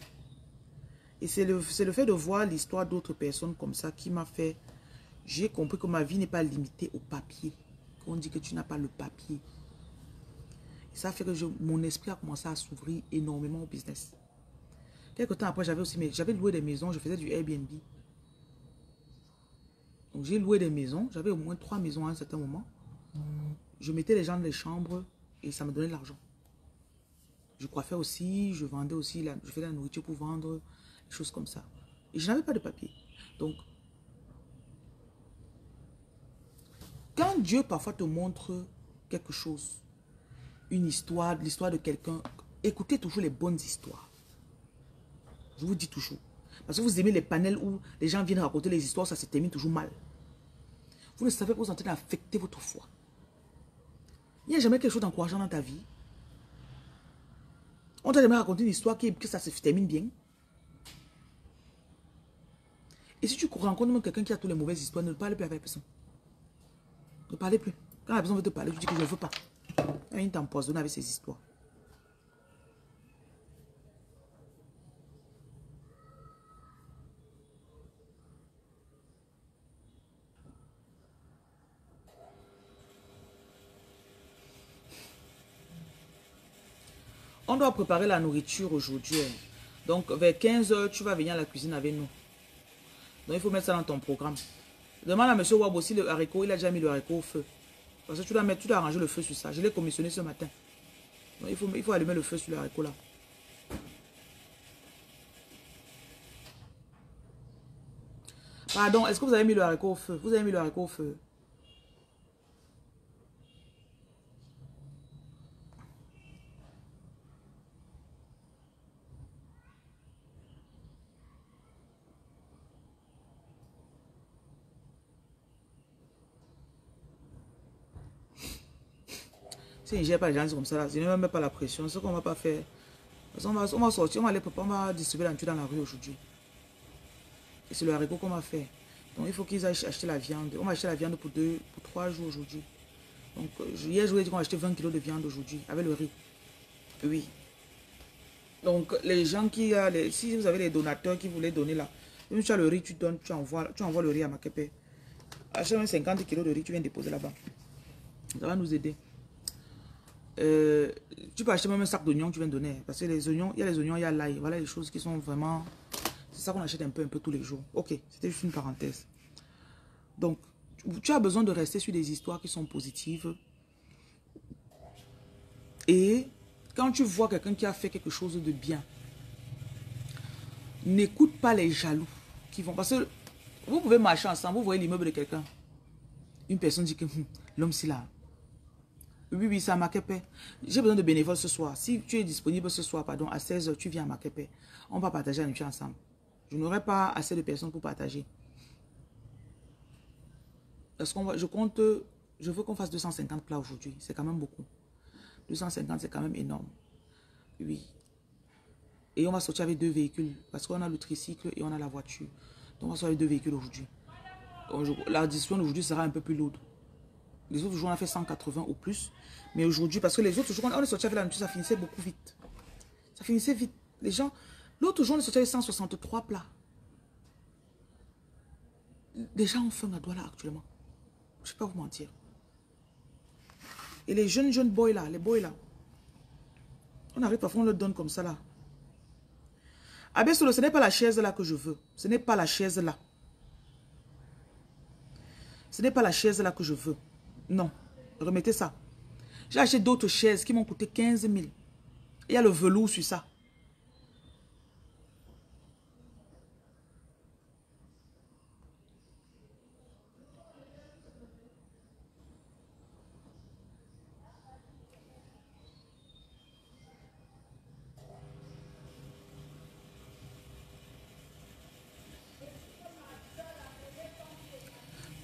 [SPEAKER 1] Et c'est le fait de voir l'histoire d'autres personnes comme ça qui m'a fait... J'ai compris que ma vie n'est pas limitée au papier. Quand on dit que tu n'as pas le papier. Et ça fait que mon esprit a commencé à s'ouvrir énormément au business. Quelque temps après, j'avais loué des maisons, je faisais du Airbnb. Donc j'ai loué des maisons, j'avais au moins 3 maisons à un certain moment. Je mettais les gens dans les chambres et ça me donnait de l'argent. Je coiffais aussi, je vendais aussi, je faisais de la nourriture pour vendre, des choses comme ça. Et je n'avais pas de papier. Donc, quand Dieu parfois te montre quelque chose, une histoire, l'histoire de quelqu'un, écoutez toujours les bonnes histoires. Je vous dis toujours. Parce que vous aimez les panels où les gens viennent raconter les histoires, ça se termine toujours mal. Vous ne savez pas, vous êtes en train d'affecter votre foi. Il n'y a jamais quelque chose d'encourageant dans ta vie. On t'a jamais raconté une histoire que ça se termine bien. Et si tu rencontres même quelqu'un qui a toutes les mauvaises histoires, ne parle plus avec la personne. Ne parlez plus. Quand la personne veut te parler, tu dis que je ne veux pas. Il t'empoisonne avec ses histoires. On doit préparer la nourriture aujourd'hui. Donc, vers 15 h, tu vas venir à la cuisine avec nous. Donc, il faut mettre ça dans ton programme. Demande à M. Wab aussi le haricot. Il a déjà mis le haricot au feu. Parce que tu dois arranger le feu sur ça. Je l'ai commissionné ce matin. Donc, il faut allumer le feu sur le haricot là. Pardon, est-ce que vous avez mis le haricot au feu? Vous avez mis le haricot au feu? Si je ne gère pas les gens comme ça, là, je ne me mets pas la pression. Ce qu'on ne va pas faire. On va sortir, on va aller préparer, on va distribuer la nourriture dans la rue aujourd'hui. Et c'est le haricot qu'on va faire. Donc il faut qu'ils aillent acheter la viande. On va acheter la viande pour 3 jours aujourd'hui. Donc hier, je vous ai dit qu'on va acheter 20 kilos de viande aujourd'hui avec le riz. Oui. Donc les gens si vous avez les donateurs qui voulaient donner là, même si tu as le riz, tu donnes, tu envoies le riz à Makepe. Achète 50 kilos de riz, tu viens déposer là-bas. Ça va nous aider. Tu peux acheter même un sac d'oignons que tu viens donner. Parce que les oignons, il y a les oignons, il y a l'ail. Voilà les choses qui sont vraiment... C'est ça qu'on achète un peu tous les jours. Ok, c'était juste une parenthèse. Donc, tu as besoin de rester sur des histoires qui sont positives. Et quand tu vois quelqu'un qui a fait quelque chose de bien, n'écoute pas les jaloux qui vont... Parce que vous pouvez marcher ensemble, vous voyez l'immeuble de quelqu'un. Une personne dit que l'homme c'est là. Oui, oui, c'est à Makepe. J'ai besoin de bénévoles ce soir. Si tu es disponible ce soir, pardon, à 16 h, tu viens à Makepe. On va partager la nourriture ensemble. Je n'aurai pas assez de personnes pour partager. Parce qu'on je veux qu'on fasse 250 plats aujourd'hui. C'est quand même beaucoup. 250, c'est quand même énorme. Oui. Et on va sortir avec 2 véhicules. Parce qu'on a le tricycle et on a la voiture. Donc on va sortir avec 2 véhicules aujourd'hui. La distribution d'aujourd'hui sera un peu plus lourde. Les autres jours, on a fait 180 ou plus. Mais aujourd'hui, parce que les autres jours, on est sorti avec la nourriture, ça finissait beaucoup vite. Ça finissait vite. Les gens, l'autre jour, on est sorti avec 163 plats. Les gens ont faim à Douala actuellement. Je ne vais pas vous mentir. Et les jeunes boys là, les boys là, on arrive parfois, on leur donne comme ça là. Abesolo, ce n'est pas la chaise là que je veux. Ce n'est pas la chaise là. Ce n'est pas la chaise là que je veux. Non, remettez ça. J'ai acheté d'autres chaises qui m'ont coûté 15 000. Il y a le velours sur ça.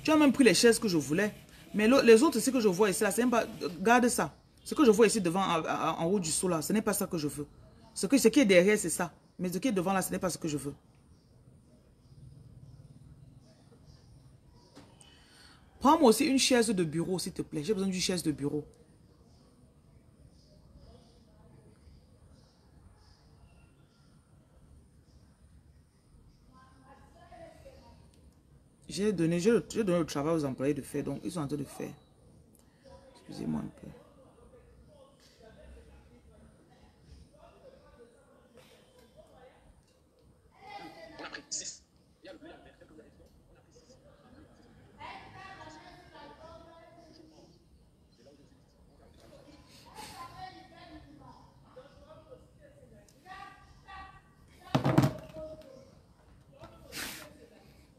[SPEAKER 1] Tu as même pris les chaises que je voulais. Mais les autres, ce que je vois ici, là, c'est même pas... Garde ça. Ce que je vois ici devant, en haut du seau, là, ce n'est pas ça que je veux. Ce qui est derrière, c'est ça. Mais ce qui est devant, là, ce n'est pas ce que je veux. Prends-moi aussi une chaise de bureau, s'il te plaît. J'ai besoin d'une chaise de bureau. j'ai donné le travail aux employés de faire, donc ils sont en train de faire. Excusez-moi un peu.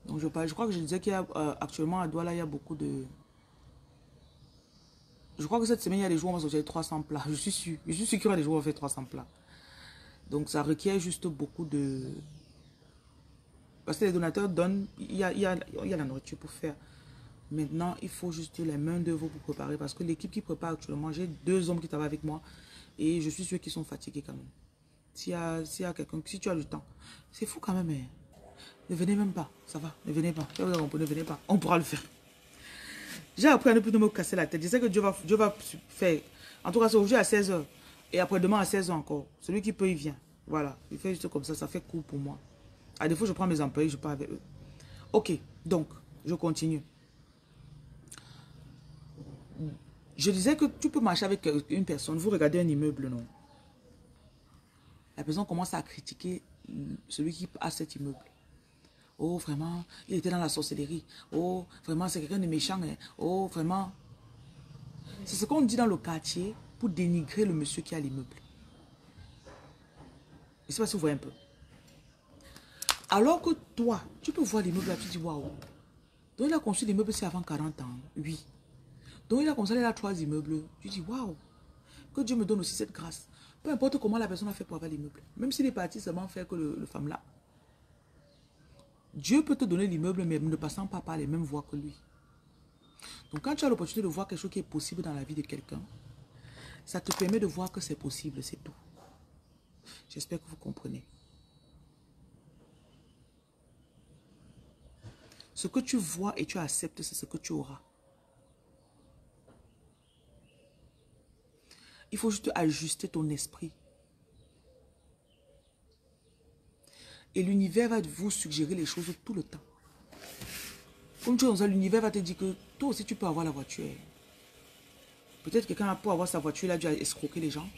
[SPEAKER 1] Donc je crois que je disais qu'il y a actuellement à Douala, il y a beaucoup de... Je crois que cette semaine, il y a des jours où on va sortir 300 plats. Je suis sûr. Je suis sûr qu'il y aura des jours où on va faire 300 plats. Donc ça requiert juste beaucoup de... Parce que les donateurs donnent, il y a la nourriture pour faire. Maintenant, il faut juste les mains d'œuvre pour préparer. Parce que l'équipe qui prépare actuellement, j'ai 2 hommes qui travaillent avec moi. Et je suis sûr qu'ils sont fatigués quand même. S'il y a quelqu'un, si tu as du temps. C'est fou quand même. Hein. Ne venez même pas. Ça va. Ne venez pas. Ne venez pas. On pourra le faire. J'ai appris à ne plus me casser la tête. Je sais que Dieu va faire. En tout cas, c'est aujourd'hui à 16h. Et après-demain à 16h encore. Celui qui peut, il vient. Voilà. Il fait juste comme ça fait court pour moi. À défaut, je prends mes employés, je pars avec eux. Ok, donc, je continue. Je disais que tu peux marcher avec une personne, vous regardez un immeuble, non? La personne commence à critiquer celui qui a cet immeuble. Oh, vraiment, il était dans la sorcellerie. Oh, vraiment, c'est quelqu'un de méchant. Hein. Oh, vraiment. C'est ce qu'on dit dans le quartier pour dénigrer le monsieur qui a l'immeuble. Je ne sais pas si vous voyez un peu. Alors que toi, tu peux voir l'immeuble là, tu dis waouh. Donc il a construit l'immeuble, c'est avant 40 ans. Oui. Donc il a construit là 3 immeubles. Tu dis waouh. Que Dieu me donne aussi cette grâce. Peu importe comment la personne a fait pour avoir l'immeuble. Même s'il est parti seulement faire que le femme là. Dieu peut te donner l'immeuble, mais ne passant pas par les mêmes voies que lui. Donc quand tu as l'opportunité de voir quelque chose qui est possible dans la vie de quelqu'un, ça te permet de voir que c'est possible, c'est tout. J'espère que vous comprenez. Ce que tu vois et tu acceptes, c'est ce que tu auras. Il faut juste ajuster ton esprit. Et l'univers va vous suggérer les choses tout le temps. Comme tu es dans ça, l'univers va te dire que toi aussi tu peux avoir la voiture. Peut-être quelqu'un pour avoir sa voiture, il a dû escroquer les gens.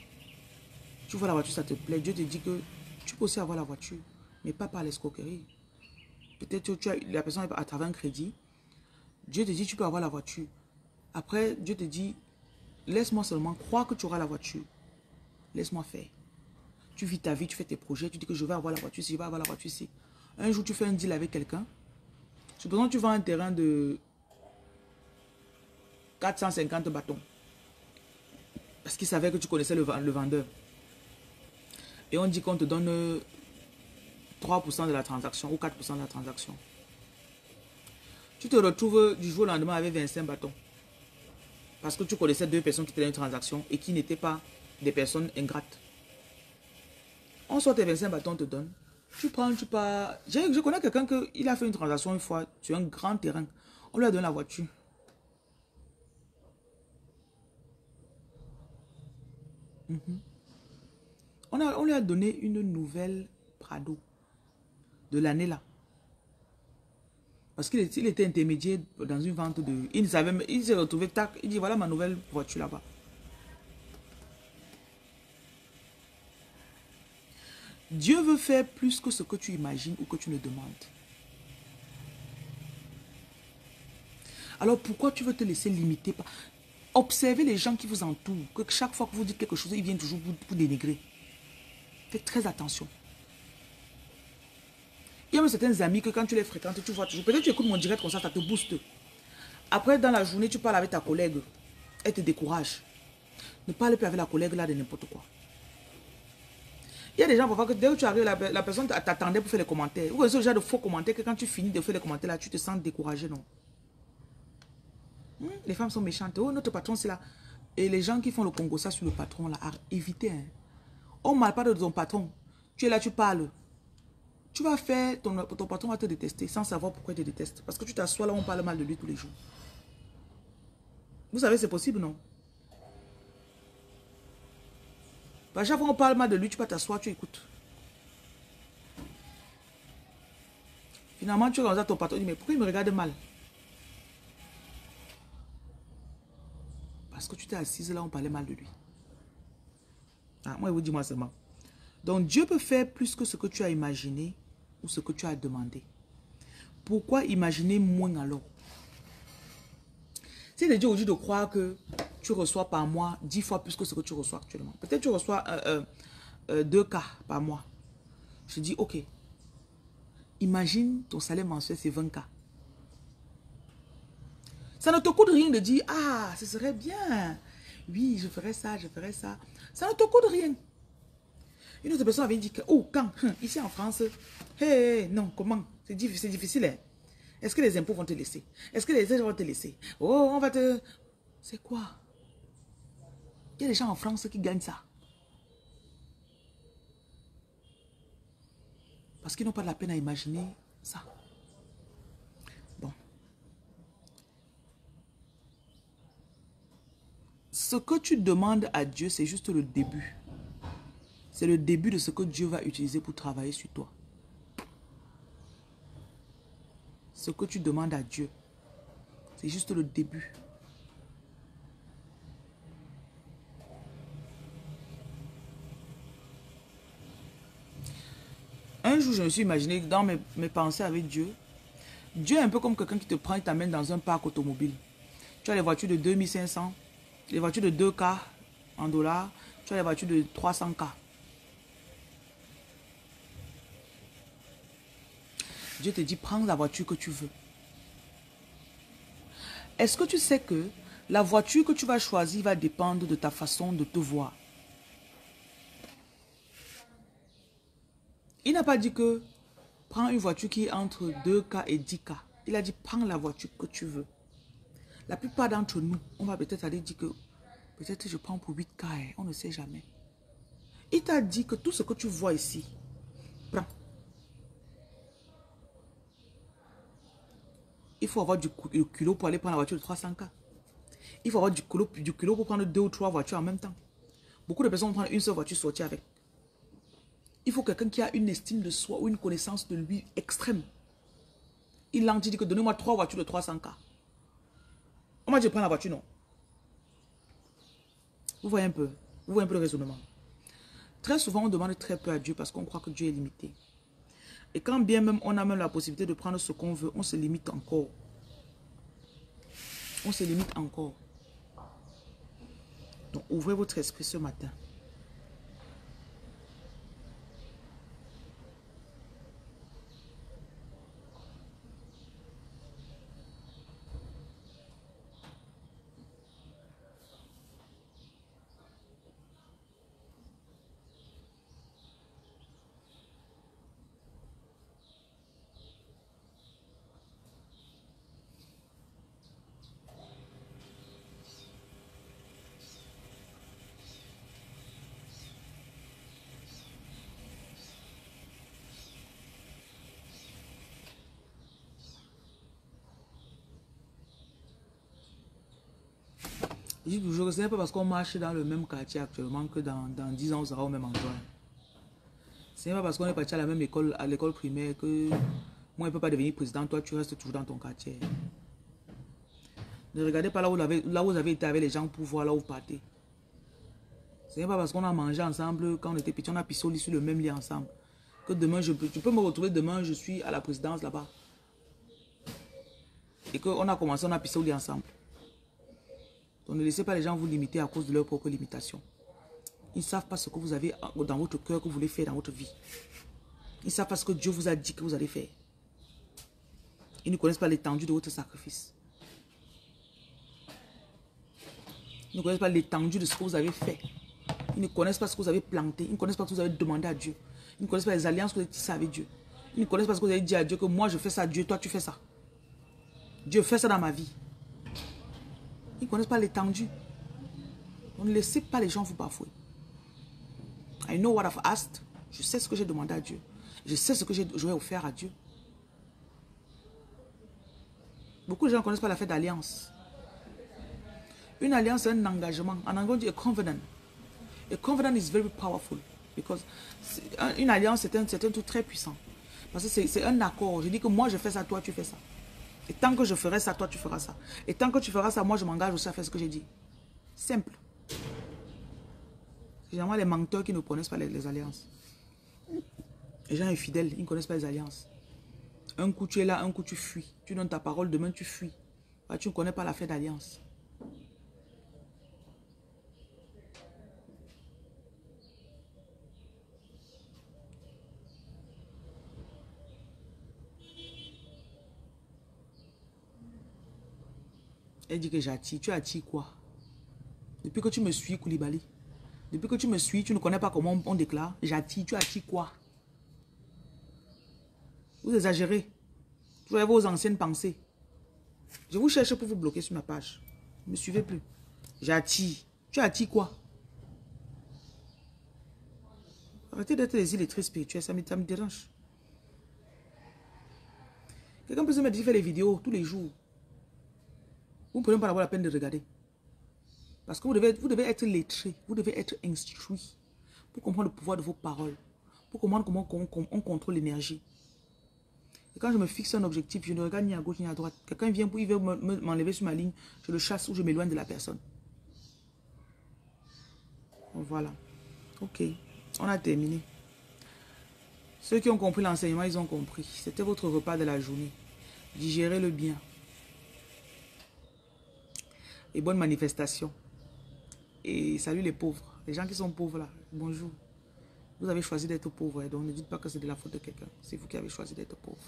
[SPEAKER 1] Tu vois la voiture, ça te plaît. Dieu te dit que tu peux aussi avoir la voiture, mais pas par l'escroquerie. Peut-être que la personne à travers un crédit. Dieu te dit tu peux avoir la voiture. Après, Dieu te dit, laisse-moi seulement croire que tu auras la voiture. Laisse-moi faire. Tu vis ta vie, tu fais tes projets, tu dis que je vais avoir la voiture ici, je vais avoir la voiture ici. Un jour, tu fais un deal avec quelqu'un. Supposons que tu vends un terrain de 450 bâtons. Parce qu'il savait que tu connaissais le vendeur. Et on dit qu'on te donne 3% de la transaction ou 4% de la transaction. Tu te retrouves du jour au lendemain avec 25 bâtons. Parce que tu connaissais 2 personnes qui étaient dans une transaction et qui n'étaient pas des personnes ingrates. On sort tes 25 bâtons, on te donne. Tu prends, tu pars. Je connais quelqu'un qui a fait une transaction une fois sur un grand terrain. On lui a donné la voiture. On lui a donné une nouvelle Prado de l'année là. Parce qu'il était intermédiaire dans une vente de... Il s'est retrouvé, tac, il dit voilà ma nouvelle voiture là-bas. Dieu veut faire plus que ce que tu imagines ou que tu ne demandes. Alors pourquoi tu veux te laisser limiter par... Observez les gens qui vous entourent, que chaque fois que vous dites quelque chose, ils viennent toujours pour dénigrer. Faites très attention. Il y a même certains amis que quand tu les fréquentes, tu vois toujours. Peut-être tu écoutes mon direct comme ça te booste. Après, dans la journée, tu parles avec ta collègue. Elle te décourage. Ne parle plus avec la collègue là de n'importe quoi. Il y a des gens parfois que dès que tu arrives, la personne t'attendait pour faire les commentaires. Ou ce genre de faux commentaires que quand tu finis de faire les commentaires là, tu te sens découragé, non? Les femmes sont méchantes. Oh, notre patron, c'est là. Et les gens qui font le Congo, ça sur le patron là, évitez. Hein. On ne parle pas de ton patron. Tu es là, tu parles. Tu vas faire, ton patron va te détester sans savoir pourquoi il te déteste. Parce que tu t'assois là, on parle mal de lui tous les jours. Vous savez, c'est possible, non? À chaque fois qu'on parle mal de lui, tu vas t'asseoir, tu écoutes. Finalement, tu regardes ton patron, dit, mais pourquoi il me regarde mal? Parce que tu t'es assise là, on parlait mal de lui. Ah, moi, je vous dis moi seulement. Donc, Dieu peut faire plus que ce que tu as imaginé ou ce que tu as demandé. Pourquoi imaginer moins alors? C'est de Dieu aujourd'hui de croire que tu reçois par mois 10 fois plus que ce que tu reçois actuellement. Peut-être tu reçois 2 cas par mois. Je dis, ok. Imagine ton salaire mensuel, c'est 20 cas. Ça ne te coûte rien de dire, ah, ce serait bien. Oui, je ferais ça, je ferais ça. Ça ne te coûte rien. Une autre personne avait dit que, oh, quand, ici en France, hey, non, comment? C'est difficile, hein? Est-ce que les impôts vont te laisser? Est-ce que les aides vont te laisser? Oh, on va te... C'est quoi? Il y a des gens en France qui gagnent ça. Parce qu'ils n'ont pas de la peine à imaginer ça. Bon. Ce que tu demandes à Dieu, c'est juste le début. C'est le début de ce que Dieu va utiliser pour travailler sur toi. Ce que tu demandes à Dieu, c'est juste le début. Un jour, je me suis imaginé dans mes pensées avec Dieu. Dieu est un peu comme quelqu'un qui te prend et t'amène dans un parc automobile. Tu as les voitures de 2500, les voitures de 2K en dollars, tu as les voitures de 300K. Dieu te dit, prends la voiture que tu veux. Est-ce que tu sais que la voiture que tu vas choisir va dépendre de ta façon de te voir? Il n'a pas dit que prends une voiture qui est entre 2K et 10K. Il a dit, prends la voiture que tu veux. La plupart d'entre nous, on va peut-être aller dire que peut-être je prends pour 8K, on ne sait jamais. Il t'a dit que tout ce que tu vois ici, prends. Il faut avoir du culot pour aller prendre la voiture de 300K. Il faut avoir du culot pour prendre 2 ou 3 voitures en même temps. Beaucoup de personnes vont prendre une seule voiture, sortir avec. Il faut quelqu'un qui a une estime de soi ou une connaissance de lui extrême. Il l'a dit que donnez-moi 3 voitures de 300K. On m'a dit prends la voiture, non. Vous voyez un peu le raisonnement. Très souvent, on demande très peu à Dieu parce qu'on croit que Dieu est limité. Et quand bien même on a même la possibilité de prendre ce qu'on veut, on se limite encore. On se limite encore. Donc, ouvrez votre esprit ce matin. Je dis toujours que ce n'est pas parce qu'on marche dans le même quartier actuellement que dans 10 ans, on sera au même endroit. Ce n'est pas parce qu'on est parti à la même école, à l'école primaire, que moi, je ne peux pas devenir président. Toi, tu restes toujours dans ton quartier. Ne regardez pas là où vous avez été avec les gens pour voir là où vous partez. Ce n'est pas parce qu'on a mangé ensemble quand on était petit, on a pissé au lit sur le même lit ensemble. Que demain, tu peux me retrouver demain, je suis à la présidence là-bas. Et qu'on a commencé, on a pissé au lit ensemble. Donc ne laissez pas les gens vous limiter à cause de leurs propres limitations. Ils ne savent pas ce que vous avez dans votre cœur que vous voulez faire dans votre vie. Ils ne savent pas ce que Dieu vous a dit que vous allez faire. Ils ne connaissent pas l'étendue de votre sacrifice. Ils ne connaissent pas l'étendue de ce que vous avez fait. Ils ne connaissent pas ce que vous avez planté. Ils ne connaissent pas ce que vous avez demandé à Dieu. Ils ne connaissent pas les alliances que vous avez tissées avec Dieu. Ils ne connaissent pas ce que vous avez dit à Dieu que moi je fais ça, Dieu, toi tu fais ça. Dieu fait ça dans ma vie. Ils ne connaissent pas l'étendue. Donc ne laissez pas les gens vous bafouer. I know what I've asked. Je sais ce que j'ai demandé à Dieu. Je sais ce que je vais offert à Dieu. Beaucoup de gens ne connaissent pas la fête d'alliance. Une alliance, c'est un engagement. En anglais, on dit a covenant. A covenant is very powerful. Because une alliance, c'est un truc très puissant. Parce que c'est un accord. Je dis que moi, je fais ça, toi, tu fais ça. Et tant que je ferai ça, toi, tu feras ça. Et tant que tu feras ça, moi, je m'engage aussi à faire ce que j'ai dit. Simple. C'est généralement les menteurs qui ne connaissent pas les alliances. Les gens infidèles, ils ne connaissent pas les alliances. Un coup, tu es là, un coup, tu fuis. Tu donnes ta parole, demain, tu fuis. Tu ne connais pas l'affaire d'alliance. Elle dit que j'attire. Tu attires quoi? Depuis que tu me suis, Koulibaly. Depuis que tu me suis, tu ne connais pas comment on déclare. J'attire. Tu attires quoi? Vous exagérez. Vous avez vos anciennes pensées. Je vous cherche pour vous bloquer sur ma page. Ne me suivez plus. J'attire. Tu attires quoi? Arrêtez d'être des illettrés spirituels. Ça me dérange. Quelqu'un peut se mettre à faire les vidéos tous les jours. Vous ne prenez pas la peine de regarder. Parce que vous devez être lettré. Vous devez être instruit. Pour comprendre le pouvoir de vos paroles. Pour comprendre comment on contrôle l'énergie. Et quand je me fixe un objectif, je ne regarde ni à gauche ni à droite. Quelqu'un vient pour il veut m'enlever sur ma ligne, je le chasse ou je m'éloigne de la personne. Voilà. Ok. On a terminé. Ceux qui ont compris l'enseignement, ils ont compris. C'était votre repas de la journée. Digérez-le bien. Et bonne manifestation. Et salut les pauvres. Les gens qui sont pauvres là, bonjour. Vous avez choisi d'être pauvre, donc ne dites pas que c'est de la faute de quelqu'un. C'est vous qui avez choisi d'être pauvre.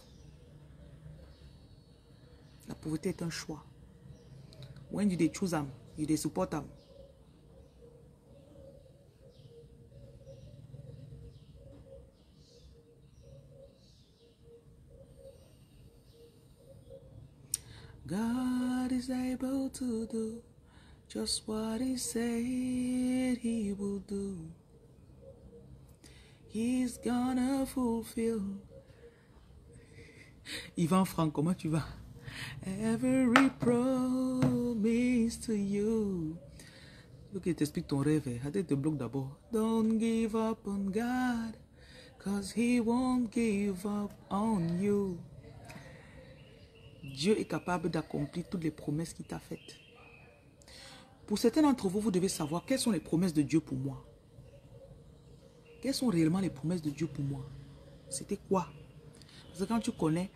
[SPEAKER 1] La pauvreté est un choix. When you choose them, you support them. God is able to do just what he said he will do. He's gonna fulfill. Yvan Franck, comment tu vas? Every promise to you. Faut qu'il t'explique ton rêve. Attends, te bloque d'abord. Don't give up on God, cause he won't give up on you. Dieu est capable d'accomplir toutes les promesses qu'il t'a faites. Pour certains d'entre vous, vous devez savoir quelles sont les promesses de Dieu pour moi. Quelles sont réellement les promesses de Dieu pour moi? C'était quoi? Parce que quand tu connais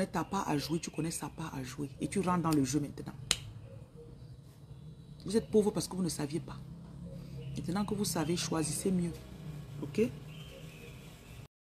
[SPEAKER 1] ta part à jouer, tu connais sa part à jouer. Et tu rentres dans le jeu maintenant. Vous êtes pauvre parce que vous ne saviez pas. Maintenant que vous savez, choisissez mieux. Ok?